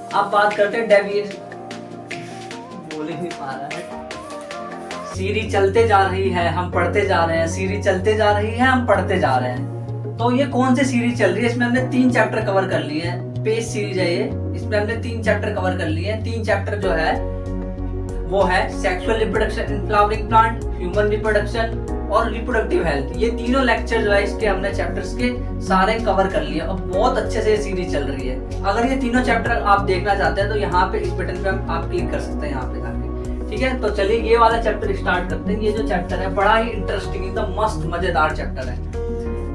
अब बात करते हैं डेविएशन, बोल ही नहीं पा रहा है। सीरीज चलते जा रही है, हम पढ़ते जा रहे हैं, सीरीज चलते जा रही है, हम पढ़ते जा रहे हैं। तो ये कौन सी सीरीज चल रही है? इसमें हमने 3 चैप्टर कवर कर लिए हैं। पेज सीरीज है ये, इसमें हमने 3 चैप्टर कवर कर लिए हैं। 3 चैप्टर जो है वो है sexual reproduction in flowering plant, human reproduction और रिप्रोडक्टिव हेल्थ। ये तीनों लेक्चर जो है इसके हमने चैप्टर्स के सारे कवर कर लिए और बहुत अच्छे से ये सीरीज चल रही है। अगर ये तीनों चैप्टर आप देखना चाहते हैं तो यहाँ पे इस बटन पे आप क्लिक कर सकते हैं यहाँ पे जाके। ठीक है, तो चलिए ये वाला चैप्टर स्टार्ट करते हैं। ये जो चैप्टर है बड़ा ही इंटरेस्टिंग, एकदम मस्त मजेदार चैप्टर है।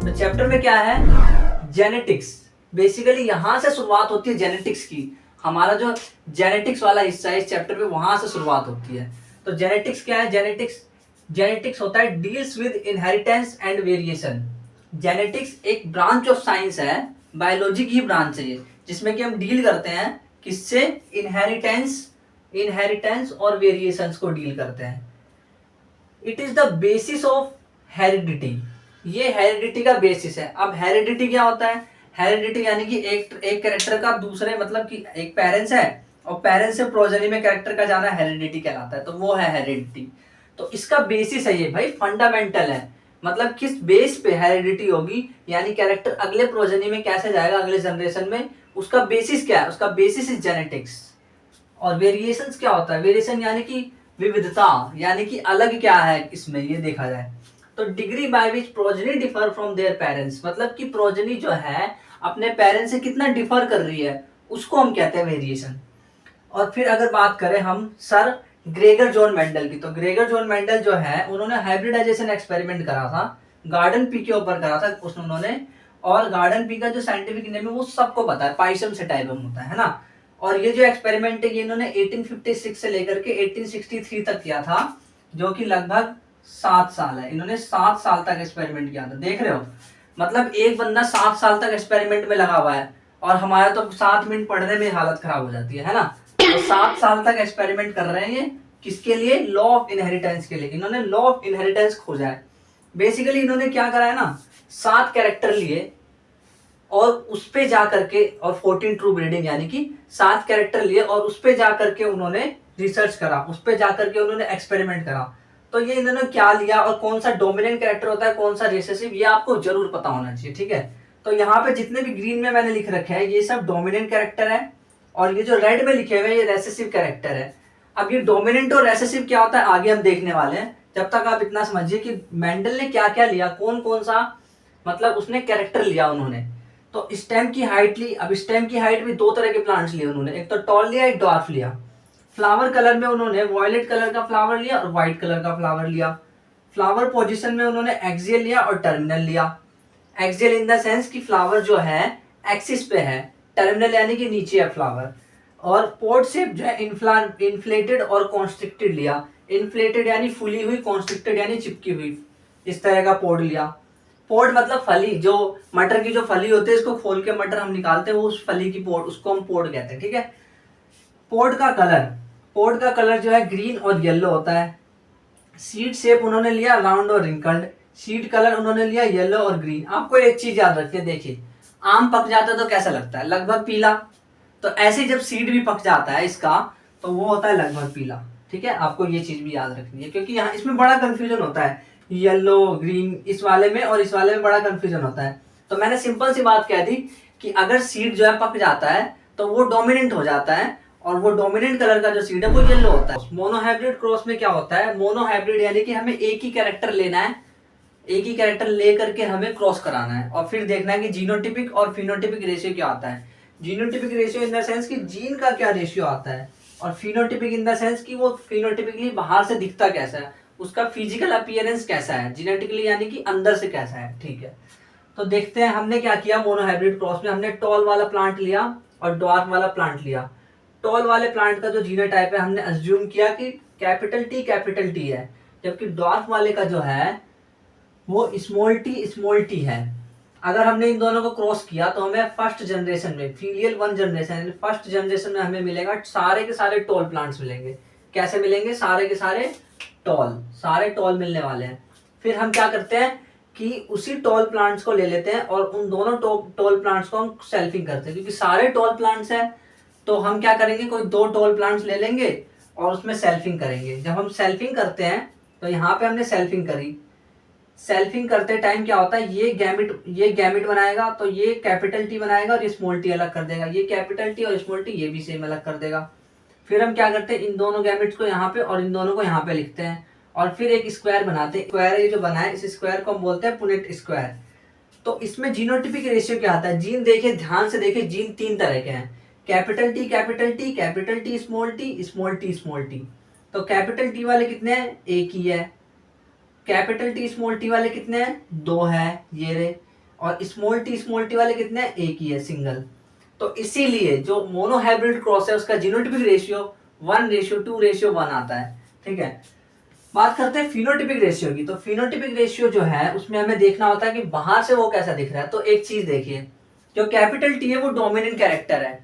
तो चैप्टर में क्या है? जेनेटिक्स। बेसिकली यहाँ से शुरुआत होती है जेनेटिक्स की। हमारा जो जेनेटिक्स वाला हिस्सा है इस चैप्टर में, वहां से शुरुआत होती है। तो जेनेटिक्स क्या है? जेनेटिक्स होता है deals with inheritance and variation. Genetics एक ब्रांच ऑफ साइंस है, बायोलॉजी की ब्रांच है ये, जिसमें कि हम डील करते हैं किससे? इनहेरिटेंस और वेरिएशंस को डील करते हैं। It is the basis of heredity. ये हेरिडिटी का बेसिस है। अब हेरिडिटी क्या होता है? हेरिडिटी यानी कि एक कैरेक्टर का दूसरे, मतलब कि एक पेरेंट्स है और पेरेंट्स से प्रोजेनी में कैरेक्टर का जाना हेरिडिटी कहलाता है। तो वो है हेरिडिटी। तो इसका बेसिस है ये भाई, फंडामेंटल है। मतलब किस बेस पे हेरिडिटी होगी, यानी कैरेक्टर अगले प्रोजेनी में कैसे जाएगा, अगले जनरेशन में, उसका बेसिस क्या है? उसका बेसिस इज जेनेटिक्स। और वेरिएशंस क्या होता है? वेरिएशन यानी कि विविधता, यानी कि अलग क्या है इसमें, ये देखा जाए तो degree by which progeny differ from their parents. मतलब कि प्रोजेनी जो है अपने पेरेंट्स से कितना डिफर कर रही है, उसको हम कहते हैं वेरिएशन। और फिर अगर बात करें हम सर ग्रेगर जॉन मेंडल की, तो ग्रेगर जॉन मेंडल जो है उन्होंने हाइब्रिडाइजेशन एक्सपेरिमेंट करा था, गार्डन पी के ऊपर करा था उसने उन्होंने। और गार्डन पी का जो साइंटिफिक नेम है वो सबको पता है, पाइसम सेटाइवम होता है ना। और ये जो एक्सपेरिमेंट है ये इन्होंने 1856 से लेकर के 1863 तक किया था, जो कि लगभग 7 साल है। इन्होंने 7 साल तक एक्सपेरिमेंट किया था, देख रहे हो? मतलब एक बंदा 7 साल तक एक्सपेरिमेंट में लगा हुआ है, और हमारा तो 7 मिनट पढ़ने में हालत खराब हो जाती है ना। तो 7 साल तक एक्सपेरिमेंट कर रहे हैं ये, किसके लिए? लॉ ऑफ इनहेरिटेंस के लिए। इन्होंने लॉ ऑफ इनहेरिटेंस खोजा है। बेसिकली इन्होंने क्या करा है ना, 7 कैरेक्टर लिए और उस पे जा करके, और 14 ट्रू ब्रीडिंग, यानी कि 7 कैरेक्टर लिए और उस पे जा करके उन्होंने रिसर्च करा, उस पे जा करके उन्होंने एक्सपेरिमेंट करा। तो ये इन्होंने क्या लिया और कौन सा डोमिनेंट कैरेक्टर होता है, कौन सा रिसेसिव, ये आपको जरूर पता होना चाहिए। ठीक है, तो यहाँ पे जितने भी ग्रीन में मैंने लिख रखे हैं ये सब डोमिनेंट कैरेक्टर है, और ये जो रेड में लिखे हुए ये रेसेसिव कैरेक्टर है। अब ये डोमिनेंट और रेसेसिव क्या होता है आगे हम देखने वाले हैं। जब तक आप इतना समझिए कि मेंडल ने क्या क्या लिया, कौन कौन सा, मतलब उसने कैरेक्टर लिया उन्होंने। तो स्टेम की हाइट ली। अब स्टेम की हाइट भी 2 तरह के प्लांट्स लिए उन्होंने, एक तो टॉल लिया, एक डॉर्फ लिया। फ्लावर कलर में उन्होंने वॉयलेट कलर का फ्लावर लिया और व्हाइट कलर का फ्लावर लिया। फ्लावर पोजीशन में उन्होंने एक्सियल लिया और टर्मिनल लिया। एक्सियल इन द सेंस कि फ्लावर जो है एक्सिस पे है, टर्मिनल यानी कि नीचे है फ्लावर। और पोड शेप जो है इन्फ्लेटेड और कॉन्स्ट्रिक्टेड लिया। इन्फ्लेटेड यानी फुली हुई, कॉन्स्ट्रिक्टेड यानी चिपकी हुई, इस तरह का पोड लिया। पोड मतलब फली, जो मटर की जो फली होती है इसको खोल के मटर हम निकालते हैं, वो उस फली की पोड, उसको हम पोड कहते हैं। ठीक है, पोड का कलर जो है ग्रीन और येलो होता है। सीड शेप उन्होंने लिया राउंड और रिंकल्ड। सीड कलर उन्होंने लिया येलो और ग्रीन। आपको एक चीज याद रखिए, देखिए आम पक जाता है तो कैसा लगता है? लगभग पीला। तो ऐसे जब सीड भी पक जाता है इसका तो वो होता है लगभग पीला। ठीक है, आपको ये चीज भी याद रखनी है, क्योंकि यहाँ इसमें बड़ा कंफ्यूजन होता है, येलो ग्रीन इस वाले में और इस वाले में बड़ा कंफ्यूजन होता है। तो मैंने सिंपल सी बात कह दी कि अगर सीड जो है पक जाता है तो वो डोमिनेंट हो जाता है, और वो डोमिनेंट कलर का जो सीड है वो येलो होता है। मोनोहाइब्रिड क्रॉस में क्या होता है? मोनोहाइब्रिड यानी कि हमें एक ही कैरेक्टर लेना है, एक ही कैरेक्टर ले करके हमें क्रॉस कराना है, और फिर देखना है कि जीनोटिपिक और फिनोटिपिक रेशियो क्या आता है। Genotypic ratio in the sense कि जीन का क्या रेशियो आता है, और फिनोटिपिक इन द सेंस कि वो फिनोटिपिकली बाहर से दिखता कैसा है, उसका फिजिकल अपीयरेंस कैसा है, जेनेटिकली यानी कि अंदर से कैसा है। ठीक है, तो देखते हैं हमने क्या किया। मोनोहाइब्रिड क्रॉस में हमने टॉल वाला प्लांट लिया और डॉर्फ वाला प्लांट लिया। टॉल वाले प्लांट का जो जीनोटाइप है हमने अज्यूम किया कि कैपिटल टी है, जबकि डॉर्फ वाले का जो है वो स्मॉल टी है। अगर हमने इन दोनों को क्रॉस किया तो हमें फर्स्ट जनरेशन में, फीलियल 1 जनरेशन, फर्स्ट जनरेशन में हमें मिलेगा सारे के सारे टॉल प्लांट्स मिलेंगे। कैसे मिलेंगे? सारे के सारे टॉल मिलने वाले हैं। फिर हम क्या करते हैं कि उसी टॉल प्लांट्स को ले लेते हैं और उन दोनों टॉल प्लांट्स को हम सेल्फिंग करते हैं, क्योंकि सारे टॉल प्लांट्स हैं तो हम क्या करेंगे, कोई 2 टॉल प्लांट्स ले लेंगे और उसमें सेल्फिंग करेंगे। जब हम सेल्फिंग करते हैं तो यहाँ पे हमने सेल्फिंग करी, सेल्फिंग करते टाइम क्या होता है, ये गैमिट बनाएगा तो ये कैपिटल टी बनाएगा और ये स्मॉल टी अलग कर देगा, ये कैपिटल टी और स्मॉल टी ये भी सेम अलग कर देगा। फिर हम क्या करते हैं, इन दोनों गैमिट्स को यहाँ पे और इन दोनों को यहाँ पे लिखते हैं और फिर एक स्क्वायर बनाते हैं। स्क्वायर ये जो बना है, इस स्क्वायर को हम बोलते हैं पुनेट स्क्वायर। तो इसमें जीनोटिपिक रेशियो क्या आता है, जीन देखिए, ध्यान से देखिए, जीन 3 तरह के हैं, capital T capital T, capital T small T, small T small T. तो कैपिटल टी वाले कितने हैं, एक ही है। कैपिटल टी स्मॉल टी वाले कितने हैं, 2 है ये रे। और स्मॉल टी वाले कितने हैं, एक ही है, सिंगल। तो इसीलिए जो मोनोहाइब्रिड क्रॉस है उसका जीनोटिपिक रेशियो 1:2:1 आता है। ठीक है, बात करते हैं फिनोटिपिक रेशियो की। तो फिनोटिपिक रेशियो जो है उसमें हमें देखना होता है कि बाहर से वो कैसा दिख रहा है। तो एक चीज देखिए, जो कैपिटल टी है वो डोमिनेंट कैरेक्टर है,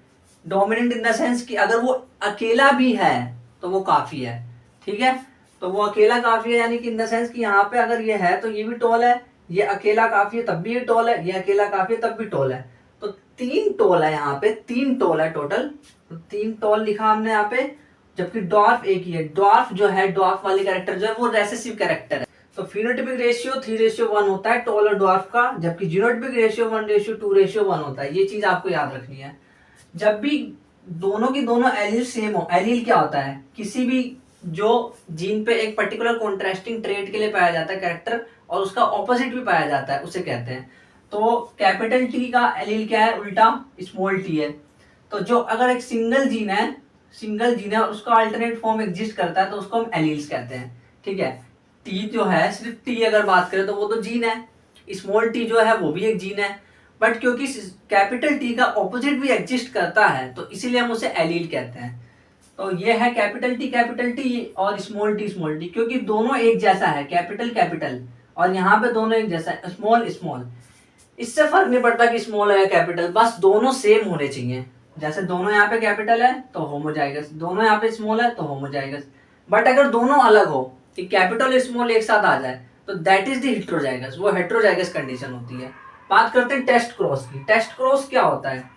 डोमिनेंट इन द सेंस कि अगर वो अकेला भी है तो वो काफी है। ठीक है, तो वो अकेला काफी है, यानी कि इन द सेंस कि यहाँ पे अगर ये है तो ये भी टॉल है, ये अकेला काफी है तब भी ये टॉल है, ये अकेला काफी है तब भी टॉल है। तो 3 टॉल है, यहाँ पे 3 टॉल है टोटल। तो 3 टॉल लिखा हमने यहाँ पे, जबकि डॉर्फ एक ही है। डॉर्फ जो है, डॉर्फ वाली कैरेक्टर जो है वो रेसेसिव कैरेक्टर है। तो फिनोटिपिक रेशियो 3:1 होता है टॉल और डॉर्फ का, जबकि जीनोटिपिक रेशियो 1:2:1 होता है। ये चीज आपको याद रखनी है। जब भी दोनों की दोनों एलील सेम हो, एलील क्या होता है, किसी भी जो जीन पे एक पर्टिकुलर कॉन्ट्रास्टिंग ट्रेट के लिए पाया जाता है कैरेक्टर और उसका ऑपोजिट भी पाया जाता है, उसे कहते हैं। तो कैपिटल टी का एलील क्या है, उल्टा स्मॉल टी है। तो जो अगर एक सिंगल जीन है और उसका अल्टरनेट फॉर्म एग्जिस्ट करता है तो उसको हम एलील्स कहते हैं। ठीक है, टी जो है, सिर्फ टी अगर बात करें तो वो तो जीन है, स्मॉल टी जो है वो भी एक जीन है, बट क्योंकि कैपिटल टी का ऑपोजिट भी एग्जिस्ट करता है तो इसीलिए हम उसे एलील कहते हैं। तो ये है कैपिटल टी और स्मॉल टी, क्योंकि दोनों एक जैसा है, कैपिटल और यहाँ पे दोनों एक जैसा है, स्मॉल। इससे फर्क नहीं पड़ता कि स्मॉल है या कैपिटल, बस दोनों सेम होने चाहिए। जैसे दोनों यहाँ पे कैपिटल है तो होमोजाइगस, दोनों यहाँ पे स्मॉल है तो होमोजाइगस। बट अगर दोनों अलग हो कि कैपिटल और स्मॉल एक साथ आ जाए तो दैट इज द हेट्रोजाइगस, वो हेट्रोजाइगस कंडीशन होती है। बात करते हैं टेस्ट क्रॉस की। टेस्ट क्रॉस क्या होता है,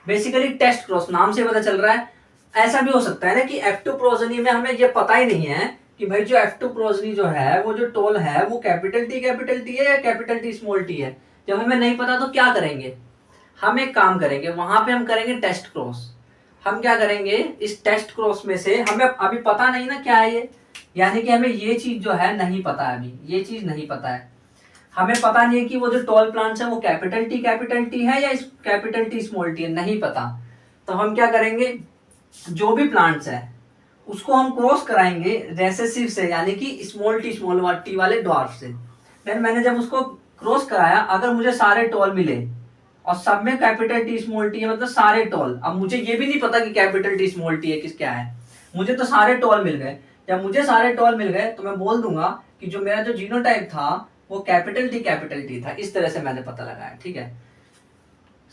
बेसिकली टेस्ट क्रॉस नाम से पता चल रहा है। ऐसा भी हो सकता है ना कि F2 प्रोजनी में हमें ये पता ही नहीं है कि भाई जो F2 प्रोजनी जो है वो जो टोल है वो कैपिटल टी है या कैपिटल टी स्मॉल टी है। जब हमें नहीं पता तो क्या करेंगे, हम एक काम करेंगे, वहां पे हम करेंगे टेस्ट क्रॉस। हम क्या करेंगे, इस टेस्ट क्रॉस में से हमें अभी पता नहीं ना क्या है ये, यानी कि हमें ये चीज जो है नहीं पता है, अभी ये चीज नहीं पता है। हमें पता नहीं है कि वो जो टॉल प्लांट्स है वो कैपिटल टी है या कैपिटल टी स्मॉल टी है, नहीं पता। तो हम क्या करेंगे, जो भी प्लांट्स है उसको हम क्रॉस कराएंगे रेसेसिव से, यानी कि स्मॉल टी वाले डॉर्फ से। देन मैंने जब उसको क्रॉस कराया, अगर मुझे सारे टॉल मिले और सब में कैपिटल टी स्मॉल टी है, मतलब सारे टॉल, अब मुझे ये भी नहीं पता कि कैपिटल टी स्मॉल टी है किस क्या है, मुझे तो सारे टॉल मिल गए। जब मुझे सारे टॉल मिल गए तो मैं बोल दूंगा कि जो मेरा जो जीनोटाइप था वो कैपिटल टी था। इस तरह से मैंने पता लगाया। ठीक है,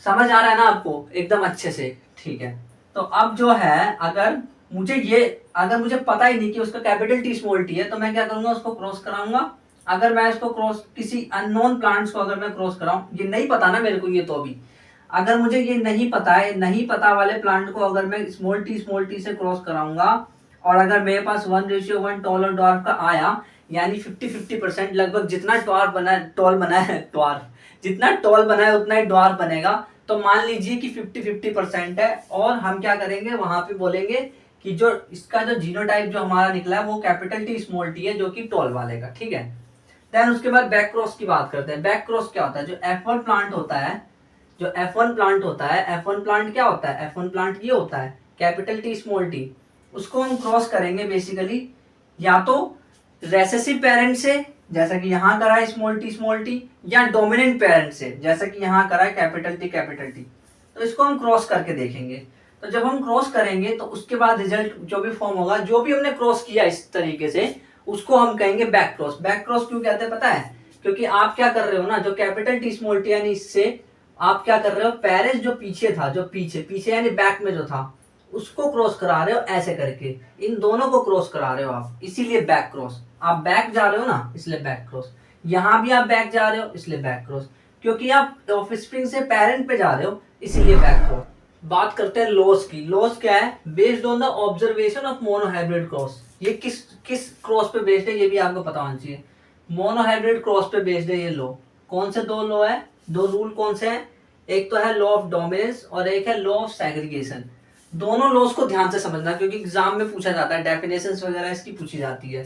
समझ आ रहा है ना आपको एकदम अच्छे से। ठीक है, तो अब जो है अगर मुझे पता ही नहीं कि उसका कैपिटल टी स्मॉल टी है तो मैं क्या करूंगा, उसको क्रॉस कराऊंगा। अगर मैं इसको क्रॉस किसी अननोन प्लांट्स को अगर मैं क्रॉस कराऊं, ये नहीं पता ना मेरे को, ये तो अभी अगर मुझे ये नहीं पता है, नहीं पता वाले प्लांट को अगर मैं स्मॉल टी से क्रॉस कराऊंगा और अगर मेरे पास 1:1 टॉल और डॉर्फ का आया, यानी 50-50% लगभग जितना टॉल बना है जितना टॉल बना है उतना ही डॉर्फ बनेगा। तो मान लीजिए कि 50-50% है और हम क्या करेंगे, वहां पे बोलेंगे कि जो इसका जो जीनोटाइप जो हमारा निकला है वो कैपिटल टी स्मॉल टी है, जो कि टॉल वाले का। ठीक है, देन उसके बाद बैक क्रॉस की बात करते हैं। बैक क्रॉस क्या होता है, जो F1 प्लांट होता है, F1 प्लांट क्या होता है, F1 प्लांट ये होता है कैपिटल टी स्मॉल टी, उसको हम क्रॉस करेंगे बेसिकली या तो रेसेसिव पेरेंट से, जैसा कि यहाँ करा है स्मॉल टी, या डोमिनेंट पेरेंट से, जैसा कि यहाँ करा है कैपिटल टी। तो इसको हम क्रॉस करके देखेंगे। तो जब हम क्रॉस करेंगे तो उसके बाद रिजल्ट जो भी फॉर्म होगा, जो भी हमने क्रॉस किया इस तरीके से, उसको हम कहेंगे बैक क्रॉस। बैक क्रॉस क्यों कहते हैं पता है, क्योंकि आप क्या कर रहे हो ना, जो कैपिटल टी स्मॉल टी यानी इससे आप क्या कर रहे हो, पेरेंट जो पीछे था, जो पीछे यानी बैक में जो था उसको क्रॉस करा रहे हो, ऐसे करके इन दोनों को क्रॉस करा रहे हो आप, इसीलिए बैक क्रॉस। आप बैक जा रहे हो ना, इसलिए बैक क्रॉस। यहाँ भी आप बैक जा रहे हो इसलिए बैक क्रॉस, क्योंकि आप ऑफस्प्रिंग से पेरेंट पे जा रहे हो इसीलिए बैक क्रॉस। बात करते हैं लॉस की। लॉस क्या है? Based on the observation of monohybrid cross. ये किस किस क्रॉस पे बेस्ड है ये भी आपको पता होना चाहिए। मोनोहाइब्रिड क्रॉस पे बेस्ड है ये लॉ। कौन से दो लॉ है, दो रूल कौन से हैं? एक तो है लॉ ऑफ डोमिनेंस और एक है लॉ ऑफ सेग्रीगेशन। दोनों लॉस को ध्यान से समझना क्योंकि एग्जाम में पूछा जाता है, डेफिनेशंस वगैरह इसकी पूछी जाती है।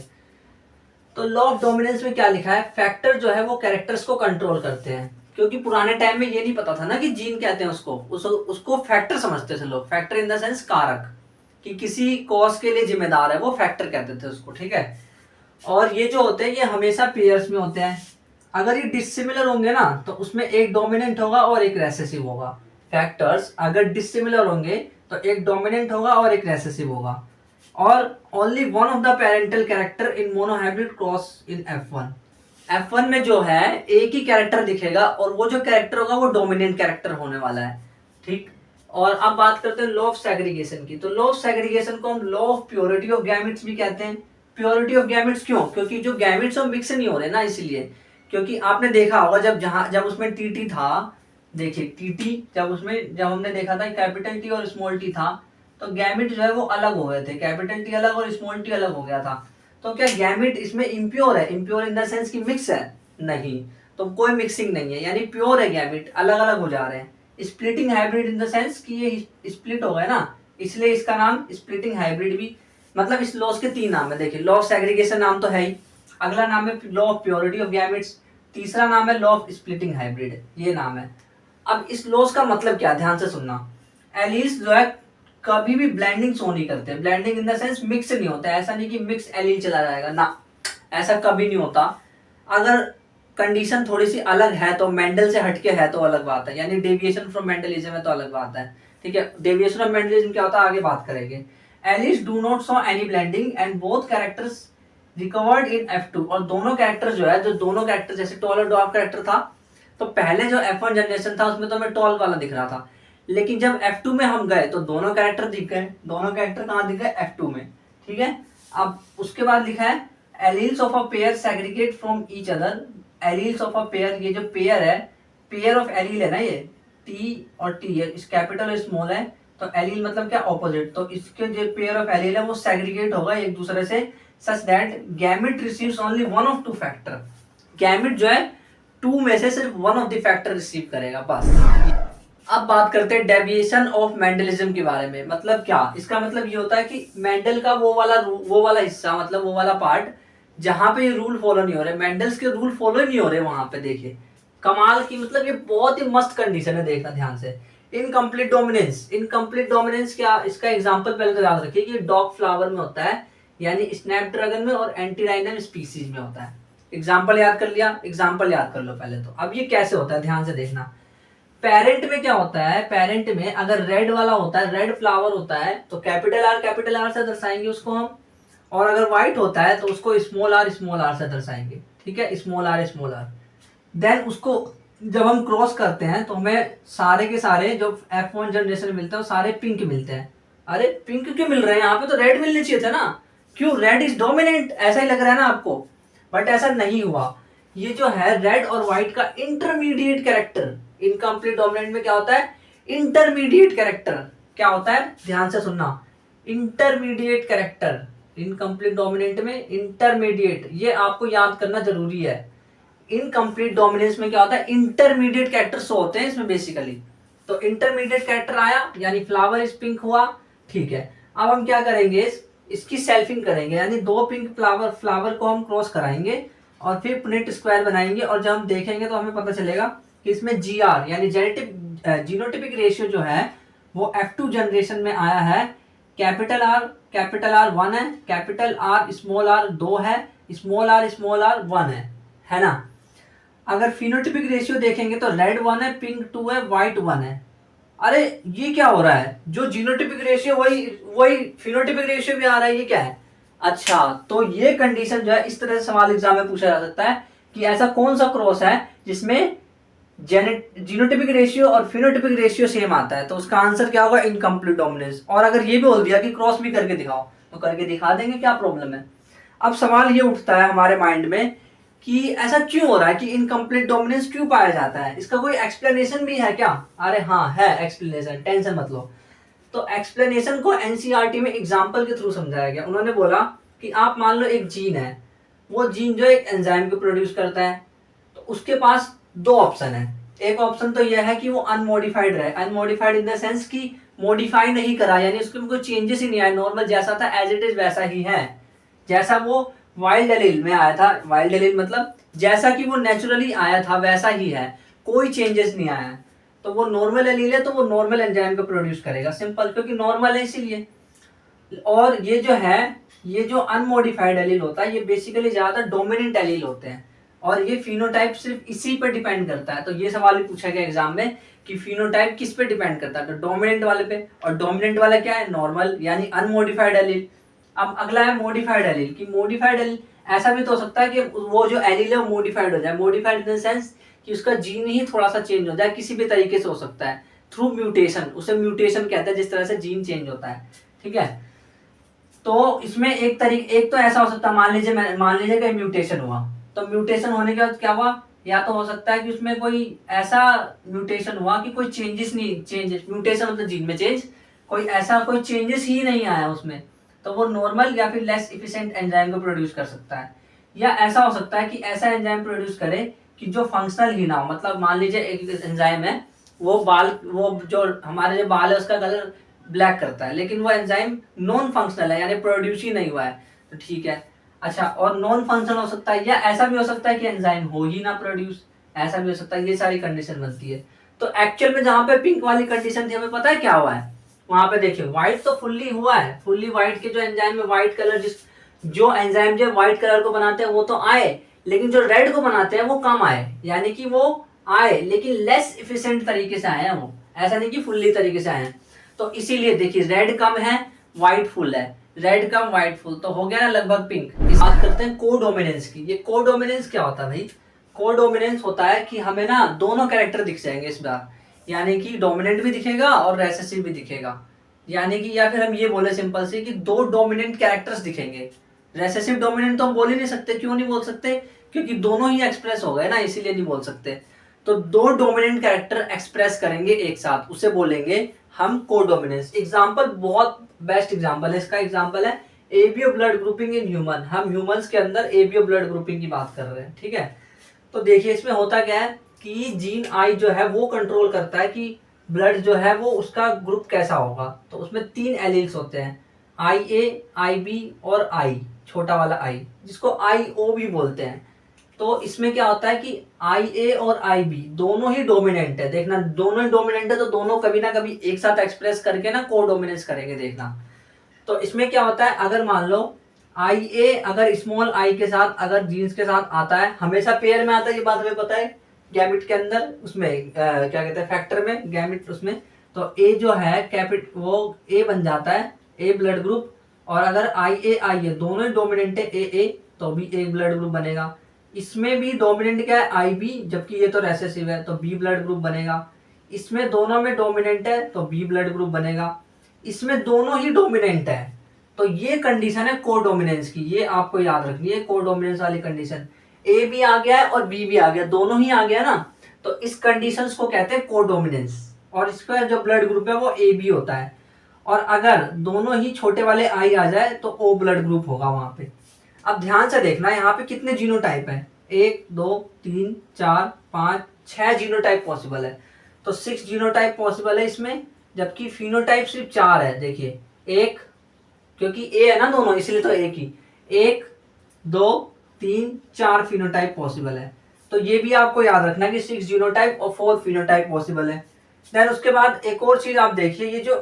तो लॉ ऑफ डोमिनेंस में क्या लिखा है? फैक्टर जो है वो कैरेक्टर्स को कंट्रोल करते हैं। क्योंकि पुराने टाइम में ये नहीं पता था ना कि जीन कहते हैं उसको फैक्टर समझते थे लोग। फैक्टर इन द सेंस कारक, कि किसी कॉज के लिए जिम्मेदार है, वो फैक्टर कहते थे उसको, ठीक है। और ये जो होते हैं ये हमेशा पेयर्स में होते हैं। अगर ये डिसिमिलर होंगे ना तो उसमें एक डोमिनेंट होगा और एक रेसेसिव होगा। फैक्टर्स अगर डिसिमिलर होंगे तो एक डोमिनेंट होगा और एक रेसेसिव होगा। और only one of the parental character in monohybrid cross in F1। F1 में जो है एक ही कैरेक्टर दिखेगा और वो जो कैरेक्टर होगा वो डोमिनेंट कैरेक्टर होने वाला है, ठीक। और अब बात करते हैं लॉ ऑफ सेग्रीगेशन की। तो लॉ ऑफ सेग्रीगेशन को हम law of purity of gametes भी कहते हैं। प्योरिटी ऑफ गैमेट्स क्यों? क्योंकि जो गैमेट्स हैं मिक्स नहीं हो रहे ना, इसलिए। क्योंकि आपने देखा होगा जब उसमें टीटी था, देखिए टीटी जब हमने देखा था कैपिटल टी और स्मॉल टी था तो गैमेट जो है वो अलग हो गए थे, कैपिटल टी अलग और स्मॉल टी अलग हो गया था। तो क्या गैमेट इसमें इम्प्योर है? इम्प्योर इन द सेंस की मिक्स है? नहीं, तो कोई मिक्सिंग नहीं है, यानी प्योर है गैमेट, अलग अलग हो जा रहे हैं। Splitting hybrid in the sense कि ये स्प्लिट हो गए ना, इसलिए इसका नाम स्प्लिटिंग हाइब्रिड भी। मतलब इस लॉस के तीन नाम है, देखिए। लॉ ऑफ सेग्रीगेशन नाम तो है ही, अगला नाम है law of purity of gametes, तीसरा नाम है लॉ ऑफ स्प्लिटिंग हाइब्रिड, ये नाम है। अब इस लॉस का मतलब क्या, ध्यान से सुनना। एलील्स जो है कभी भी ब्लेंडिंग शो नहीं करते। Blending in the sense mix नहीं होता है। ऐसा नहीं कि मिक्स एलील चला जाएगा ना, ऐसा कभी नहीं होता। अगर कंडीशन थोड़ी सी अलग है तो मेंडल से हटके है तो अलग बात है, यानी डेविएशन फ्रॉम मेंडलिज्म है तो अलग बात है, ठीक है। डेविएशन फ्रॉम मेंडलिज्म क्या होता है आगे बात करेंगे। Alleles do not show any blending and both characters recovered in F2। और दोनों कैरेक्टर जो है, जो दोनों कैरेक्टर जैसे टॉल और डॉर्फ कैरेक्टर था, तो पहले जो F1 जनरेशन था उसमें तो हमें टॉल वाला दिख रहा था, लेकिन जब F2 में हम गए तो दोनों कैरेक्टर दिख गए। दोनों कैरेक्टर कहाँ दिख गए? F2 में, ठीक है। अब उसके बाद लिखा है alleles of a pair segregate from each other. Alleles of a pair, ये जो पेयर है, पेयर ऑफ एलील है ना, ये टी और टी है, इस कैपिटल और स्मॉल है, तो एलील मतलब क्या? ऑपोजिट। तो इसके जो पेयर ऑफ एलील है वो सेग्रीगेट होगा एक दूसरे से such that gamete receives only one of two factor. Gamete जो है टू में से सिर्फ one of the factor receive करेगा, बस। अब बात करते हैं डेविएशन ऑफ मेंडलिज्म के बारे में। मतलब क्या? इसका मतलब ये होता है कि मेंडल का वो वाला हिस्सा, मतलब वो वाला पार्ट जहां पे ये रूल फॉलो नहीं हो रहे, मेंडल्स के रूल फॉलो नहीं हो रहे वहां पे, देखिए कमाल की, मतलब ये बहुत ही मस्त कंडीशन है, देखना ध्यान से। Incomplete dominance. इनकम्प्लीट डोमिनेंस क्या? इसका एग्जांपल पहले तो याद रखिए कि डॉग फ्लावर में होता है, यानी स्नैपड्रैगन में और एंटीडाइनम स्पीसीज में होता है। एग्जाम्पल याद कर लिया? एग्जाम्पल याद कर लो पहले तो। अब ये कैसे होता है ध्यान से देखना। पेरेंट में क्या होता है? पेरेंट में अगर रेड वाला होता है, रेड फ्लावर होता है, तो कैपिटल आर से दर्शाएंगे उसको हम। और अगर व्हाइट होता है तो उसको स्मॉल आर से दर्शाएंगे, ठीक है, स्मॉल आर। देन उसको जब हम क्रॉस करते हैं तो हमें सारे के सारे जो F1 जनरेशन में मिलते हैं वो सारे पिंक मिलते हैं। अरे पिंक क्यों मिल रहे हैं? यहाँ पे तो रेड मिलने चाहिए था ना, क्यों? रेड इज डोमिनेंट, ऐसा ही लग रहा है ना आपको, बट ऐसा नहीं हुआ। ये जो है रेड और व्हाइट का इंटरमीडिएट कैरेक्टर, इनकम्प्लीट डोमिनेंट में क्या होता है? इंटरमीडिएट कैरेक्टर क्या होता है? ध्यान से सुनना, इंटरमीडिएट कैरेक्टर। इनकम्प्लीट डोमिनेंट में इंटरमीडिएट, ये आपको याद करना जरूरी है। इनकम्प्लीट डोमिनेंस में क्या होता है? इंटरमीडिएट कैरेक्टर्स होते हैं इसमें बेसिकली। तो इंटरमीडिएट कैरेक्टर आया यानी फ्लावर इज पिंक हुआ, ठीक है। अब हम क्या करेंगे? इसकी सेल्फिंग करेंगे, यानी दो पिंक फ्लावर को हम क्रॉस कराएंगे और फिर पुनेट स्क्वायर बनाएंगे। और जब हम देखेंगे तो हमें पता चलेगा कि इसमें GR यानी जीनोटिपिक रेशियो जो है वो F2 जनरेशन में आया है। कैपिटल R 1 है, कैपिटल R स्मॉल r 2 है, स्मॉल r 1 है ना। अगर फिनोटिपिक रेशियो देखेंगे तो रेड 1 है, पिंक 2 है, व्हाइट 1 है। अरे ये क्या हो रहा है? जो जीनोटिपिक रेशियो वही फिनोटिपिक रेशियो भी आ रहा है, ये क्या है? अच्छा, तो ये कंडीशन जो है इस तरह से सवाल एग्जाम में पूछा जा सकता है कि ऐसा कौन सा क्रॉस है जिसमें जीनोटिपिक रेशियो और फिनोटिपिक रेशियो सेम आता है? तो उसका आंसर क्या होगा? Incomplete dominance. और अगर ये भी बोल दिया कि क्रॉस भी करके दिखाओ, तो करके दिखा देंगे, क्या प्रॉब्लम है। अब सवाल ये उठता है हमारे माइंड में कि ऐसा क्यों हो रहा है, कि इनकम्प्लीट डोमिनेंस क्यों पाया जाता है, इसका कोई एक्सप्लेनेशन भी है क्या? अरे हाँ है एक्सप्लेनेशन, टेंशन मत लो। तो एक्सप्लेनेशन को एनसीईआरटी में एग्जाम्पल के थ्रू समझाया गया। उन्होंने बोला कि आप मान लो एक जीन है, वो जीन जो एक एंजाइम को प्रोड्यूस करता है, तो उसके पास दो ऑप्शन है। एक ऑप्शन तो यह है कि वो अनमोडिफाइड रहे, अनमोडिफाइड इन द सेंस कि मॉडिफाई नहीं करा, यानी उसके कोई चेंजेस ही नहीं आए, नॉर्मल जैसा था एज इट इज वैसा ही है, जैसा वो वाइल्ड एलील में आया था। वाइल्ड एलील मतलब जैसा कि वो नेचुरली आया था वैसा ही है, कोई चेंजेस नहीं आया। तो वो नॉर्मल एलील है, तो वो नॉर्मल एंजाइम को प्रोड्यूस करेगा, सिंपल, क्योंकि नॉर्मल है इसीलिए। और ये जो है, ये जो अनमोडिफाइड एलील होता है, ये बेसिकली ज्यादा डोमिनेंट एलील होते हैं, और ये फिनोटाइप सिर्फ इसी पे डिपेंड करता है। तो ये सवाल भी पूछा गया एग्जाम में कि फिनोटाइप किस पे डिपेंड करता है, तो डोमिनेंट वाले पे, और डोमिनेंट वाला क्या है, नॉर्मल यानी अनमोडिफाइड एलील। अब अगला है मॉडिफाइड एलील, कि मॉडिफाइड एलील ऐसा भी तो हो सकता है कि वो जो एलील है वो मॉडिफाइड हो जाए, मॉडिफाइड इन द सेंस कि उसका जीन ही थोड़ा सा चेंज हो जाए, किसी भी तरीके से हो सकता है, थ्रू म्यूटेशन, उसे म्यूटेशन कहते हैं जिस तरह से जीन चेंज होता है, ठीक है। तो इसमें एक तो ऐसा हो सकता है, मान लीजिए कि म्यूटेशन हुआ, तो म्यूटेशन होने के बाद क्या हुआ, या तो हो सकता है कि उसमें कोई ऐसा म्यूटेशन हुआ कि कोई चेंजेस म्यूटेशन मतलब जीन में चेंज, कोई ऐसा कोई चेंजेस ही नहीं आया उसमें, तो वो नॉर्मल या फिर लेस इफिशिएंट एंजाइम को प्रोड्यूस कर सकता है। या ऐसा हो सकता है कि ऐसा एंजाइम प्रोड्यूस करे कि जो फंक्शनल ही ना हो, मतलब मान लीजिए एक एंजाइम है, वो जो हमारे जो बाल है उसका कलर ब्लैक करता है, लेकिन वो एंजाइम नॉन फंक्शनल है, यानी प्रोड्यूस ही नहीं हुआ है, तो ठीक है। अच्छा, और नॉन फंक्शनल हो सकता है, या ऐसा भी हो सकता है कि एंजाइम हो ही ना प्रोड्यूस, ऐसा भी हो सकता है, ये सारी कंडीशन बनती है। तो एक्चुअल में जहां पे पिंक वाली कंडीशन थी, हमें पता है क्या हुआ है, वहां पे देखिए व्हाइट तो फुल्ली हुआ है, फुल्ली व्हाइट के जो एंजाइम में व्हाइट कलर, जो एंजाइम जो व्हाइट कलर को बनाते हैं वो तो आए, लेकिन जो रेड को बनाते हैं वो कम आए, यानी कि वो आए लेकिन लेस इफिशिएंट तरीके से आए हैं वो, ऐसा नहीं कि फुल्ली तरीके से आए हैं। तो इसीलिए देखिए रेड कम है, व्हाइट फुल है, रेड कम व्हाइट फुल, तो हो गया ना लगभग पिंक। इस बात करते हैं कोडोमिनेंस की। ये कोडोमिनेंस क्या होता है भाई? कोडोमिनेंस होता है कि हमें ना दोनों कैरेक्टर दिख जाएंगे इस बार, यानी कि डोमिनेंट भी दिखेगा और रेसेसिव भी दिखेगा, यानी कि या फिर हम ये बोले सिंपल से कि दो डोमिनेंट कैरेक्टर्स दिखेंगे। रेसेसिव डोमिनेंट तो हम बोल ही नहीं सकते, क्यों नहीं बोल सकते, क्योंकि दोनों ही एक्सप्रेस हो गए ना, इसीलिए नहीं बोल सकते। तो दो डोमिनेंट कैरेक्टर एक्सप्रेस करेंगे एक साथ, उसे बोलेंगे हम कोडोमिनेंस। एग्जांपल बहुत बेस्ट एग्जांपल है इसका, एग्जांपल है ABO blood grouping in human. हम ह्यूमंस के अंदर एबीओ ब्लड ग्रुपिंग की बात कर रहे हैं, ठीक है। तो देखिए इसमें होता क्या है कि जीन आई जो है वो कंट्रोल करता है कि ब्लड जो है वो उसका ग्रुप कैसा होगा। तो उसमें 3 एलील्स होते हैं, आई ए, आई बी और आई, छोटा वाला आई, जिसको आई ओ भी बोलते हैं। तो इसमें क्या होता है कि आई ए और आई बी दोनों ही डोमिनेंट है, देखना दोनों ही डोमिनेंट है, तो दोनों कभी ना कभी एक साथ एक्सप्रेस करके ना कोडोमिनेंस करेंगे, देखना। तो इसमें क्या होता है, अगर मान लो आई ए अगर स्मॉल आई के साथ अगर जीन्स के साथ आता है, हमेशा पेयर में आता है, ये बात हमें पता है, गैमिट के अंदर उसमें क्या कहते हैं फैक्टर में, गैमिट उसमें। तो ए जो है कैपिट वो ए बन जाता है, ए ब्लड ग्रुप। और अगर आई ए आई है, दोनों ही डोमिनेंट है, ए तो भी ए ब्लड ग्रुप बनेगा। इसमें भी डोमिनेंट क्या है, आई बी, जबकि ये तो रेसेसिव है, तो बी ब्लड ग्रुप बनेगा। इसमें दोनों में डोमिनेंट है तो बी ब्लड ग्रुप बनेगा। इसमें दोनों ही डोमिनेंट है, तो ये कंडीशन है कोडोमिनेंस की, ये आपको याद रखनी है, कोडोमिनेंस वाली कंडीशन। ए भी आ गया है और बी भी आ गया, दोनों ही आ गया ना, तो इस कंडीशंस को कहते हैं कोडोमिनेंस। और इसका जो ब्लड ग्रुप है वो ए बी होता है। और अगर दोनों ही छोटे वाले आई आ जाए तो ओ ब्लड ग्रुप होगा वहां पे। अब ध्यान से देखना यहाँ पे कितने जीनोटाइप है, 1 2 3 4 5 6 जीनोटाइप पॉसिबल है। तो 6 जीनोटाइप पॉसिबल है इसमें, जबकि फिनोटाइप सिर्फ 4 है। देखिए एक, क्योंकि ए है ना दोनों, इसलिए तो एक ही, 1 2 3 4 फिनोटाइप पॉसिबल है। तो ये भी आपको याद रखना कि 6 जीनोटाइप और 4 फिनोटाइप पॉसिबल है। देन उसके बाद एक और चीज आप देखिए, ये जो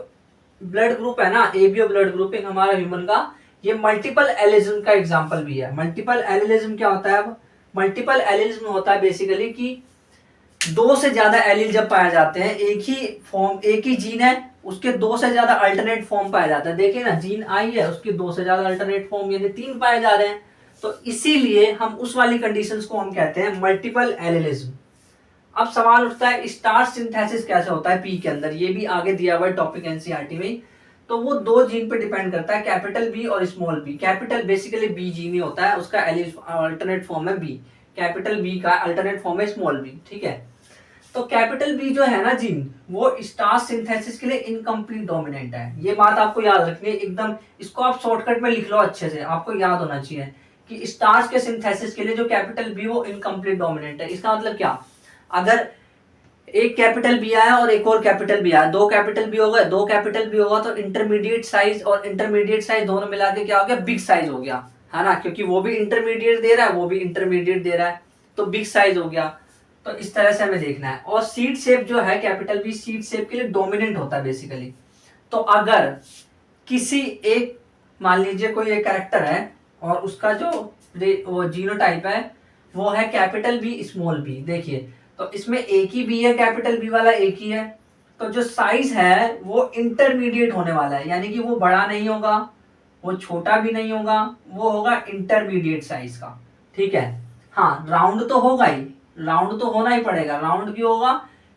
ब्लड ग्रुप है ना, एबीओ ब्लड ग्रुपिंग हमारा ह्यूमन का, ये मल्टीपल एलिज्म का एग्जांपल भी है। मल्टीपल एलिज्म क्या होता है? अब मल्टीपल एलिज्म होता है बेसिकली कि दो से ज्यादा एलील जब पाए जाते हैं, एक ही फॉर्म, एक ही जीन है, उसके दो से ज्यादा अल्टरनेट फॉर्म पाए जाते हैं। देखिए ना, जीन आई है, उसके दो से ज्यादा अल्टरनेट फॉर्म यानी 3 पाए जा रहे हैं। तो इसीलिए हम उस वाली कंडीशंस को हम कहते हैं मल्टीपल एलिलिज्म। अब सवाल उठता है स्टार्च सिंथेसिस कैसे होता है पी के अंदर, ये भी आगे दिया हुआ है टॉपिक एनसीईआरटी में। तो वो 2 जीन पे डिपेंड करता है, कैपिटल बी और small B. Capital basically B gene ही होता है, उसका अल्टरनेट फॉर्म है बी, कैपिटल बी का अल्टरनेट फॉर्म है स्मॉल बी, ठीक है। तो कैपिटल बी जो है ना जीन, वो स्टार्च सिंथेसिस के लिए इनकम्प्लीट डोमिनेंट है। ये बात आपको याद रखनी है एकदम, इसको आप शॉर्टकट में लिख लो अच्छे से, आपको याद होना चाहिए कि स्टार्च के सिंथेसिस के लिए जो कैपिटल बी वो इनकम्प्लीट डोमिनेंट है। इसका मतलब क्या, अगर एक कैपिटल बी आया और एक और कैपिटल बी आया, दो कैपिटल बी हो गए, दो कैपिटल बी होगा तो इंटरमीडिएट साइज और इंटरमीडिएट साइज दोनों मिला के क्या हो गया, बिग साइज हो गया, है ना, क्योंकि वो भी इंटरमीडिएट दे रहा है, वो भी इंटरमीडिएट दे रहा है, तो बिग साइज हो गया। तो इस तरह से हमें देखना है। और सीड शेप जो है कैपिटल बी सीड शेप के लिए डोमिनेंट होता है बेसिकली। तो अगर किसी एक, मान लीजिए कोई एक कैरेक्टर है और उसका जो वो जीनोटाइप है वो है कैपिटल बी स्मॉल बी, देखिए तो इसमें एक ही बी है, कैपिटल बी वाला एक ही है, तो जो साइज है वो इंटरमीडिएट होने वाला है, यानी कि वो बड़ा नहीं होगा, वो छोटा भी नहीं होगा, वो होगा इंटरमीडिएट साइज का, ठीक है। हाँ, राउंड तो होगा ही, राउंड तो होना ही पड़ेगा। राउंड क्यों होगा,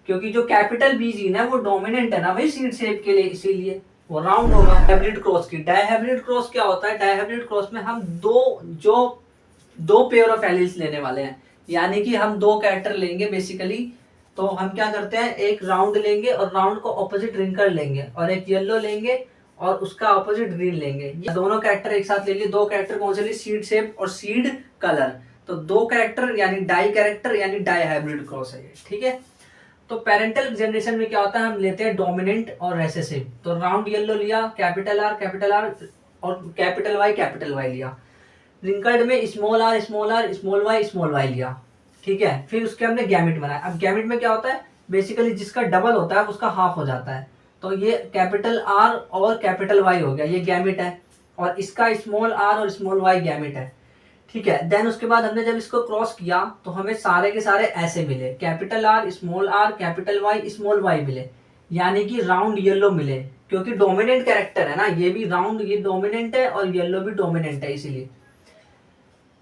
क्योंकि जो कैपिटल बी जीन है वो डोमिनेंट है ना भाई सीड शेप के लिए, इसीलिए वो राउंड होगा। हाइब्रिड क्रॉस की, डायहाइब्रिड क्रॉस क्या होता है, डायहाइब्रिड क्रॉस में हम दो पेयर ऑफ एलील्स लेने वाले हैं, यानी कि हम दो कैरेक्टर लेंगे बेसिकली। तो हम क्या करते हैं, एक राउंड लेंगे और राउंड को ऑपोजिट रिंकल लेंगे, और एक येलो लेंगे और उसका ऑपोजिट ग्रीन लेंगे। ये दोनों कैरेक्टर एक साथ ले लिए। दो कैरेक्टर कौन से लिए, सीड शेप और सीड कलर। तो दो कैरेक्टर यानी डाई कैरेक्टर यानी डाई हाइब्रिड क्रॉस है ये, ठीक है। तो पेरेंटल जनरेशन में क्या होता है, हम लेते हैं डोमिनेंट और रेसेसिव। तो राउंड येलो लिया, कैपिटल आर और कैपिटल वाई लिया। रिंकल्ड में स्मॉल आर स्मॉल वाई लिया, ठीक है। फिर उसके हमने गैमिट बनाया। अब गैमिट में क्या होता है, बेसिकली जिसका डबल होता है उसका हाफ हो जाता है। तो ये कैपिटल आर और कैपिटल वाई हो गया, ये गैमिट है, और इसका स्मॉल आर और स्मॉल वाई गैमिट है, ठीक है। देन उसके बाद हमने जब इसको क्रॉस किया तो हमें सारे के सारे ऐसे मिले, capital R capital Y small Y मिले, यानी कि राउंड येलो मिले, क्योंकि डोमिनेंट कैरेक्टर है ना, ये भी राउंड, ये डोमिनेंट है और येलो भी डोमिनेंट है इसीलिए।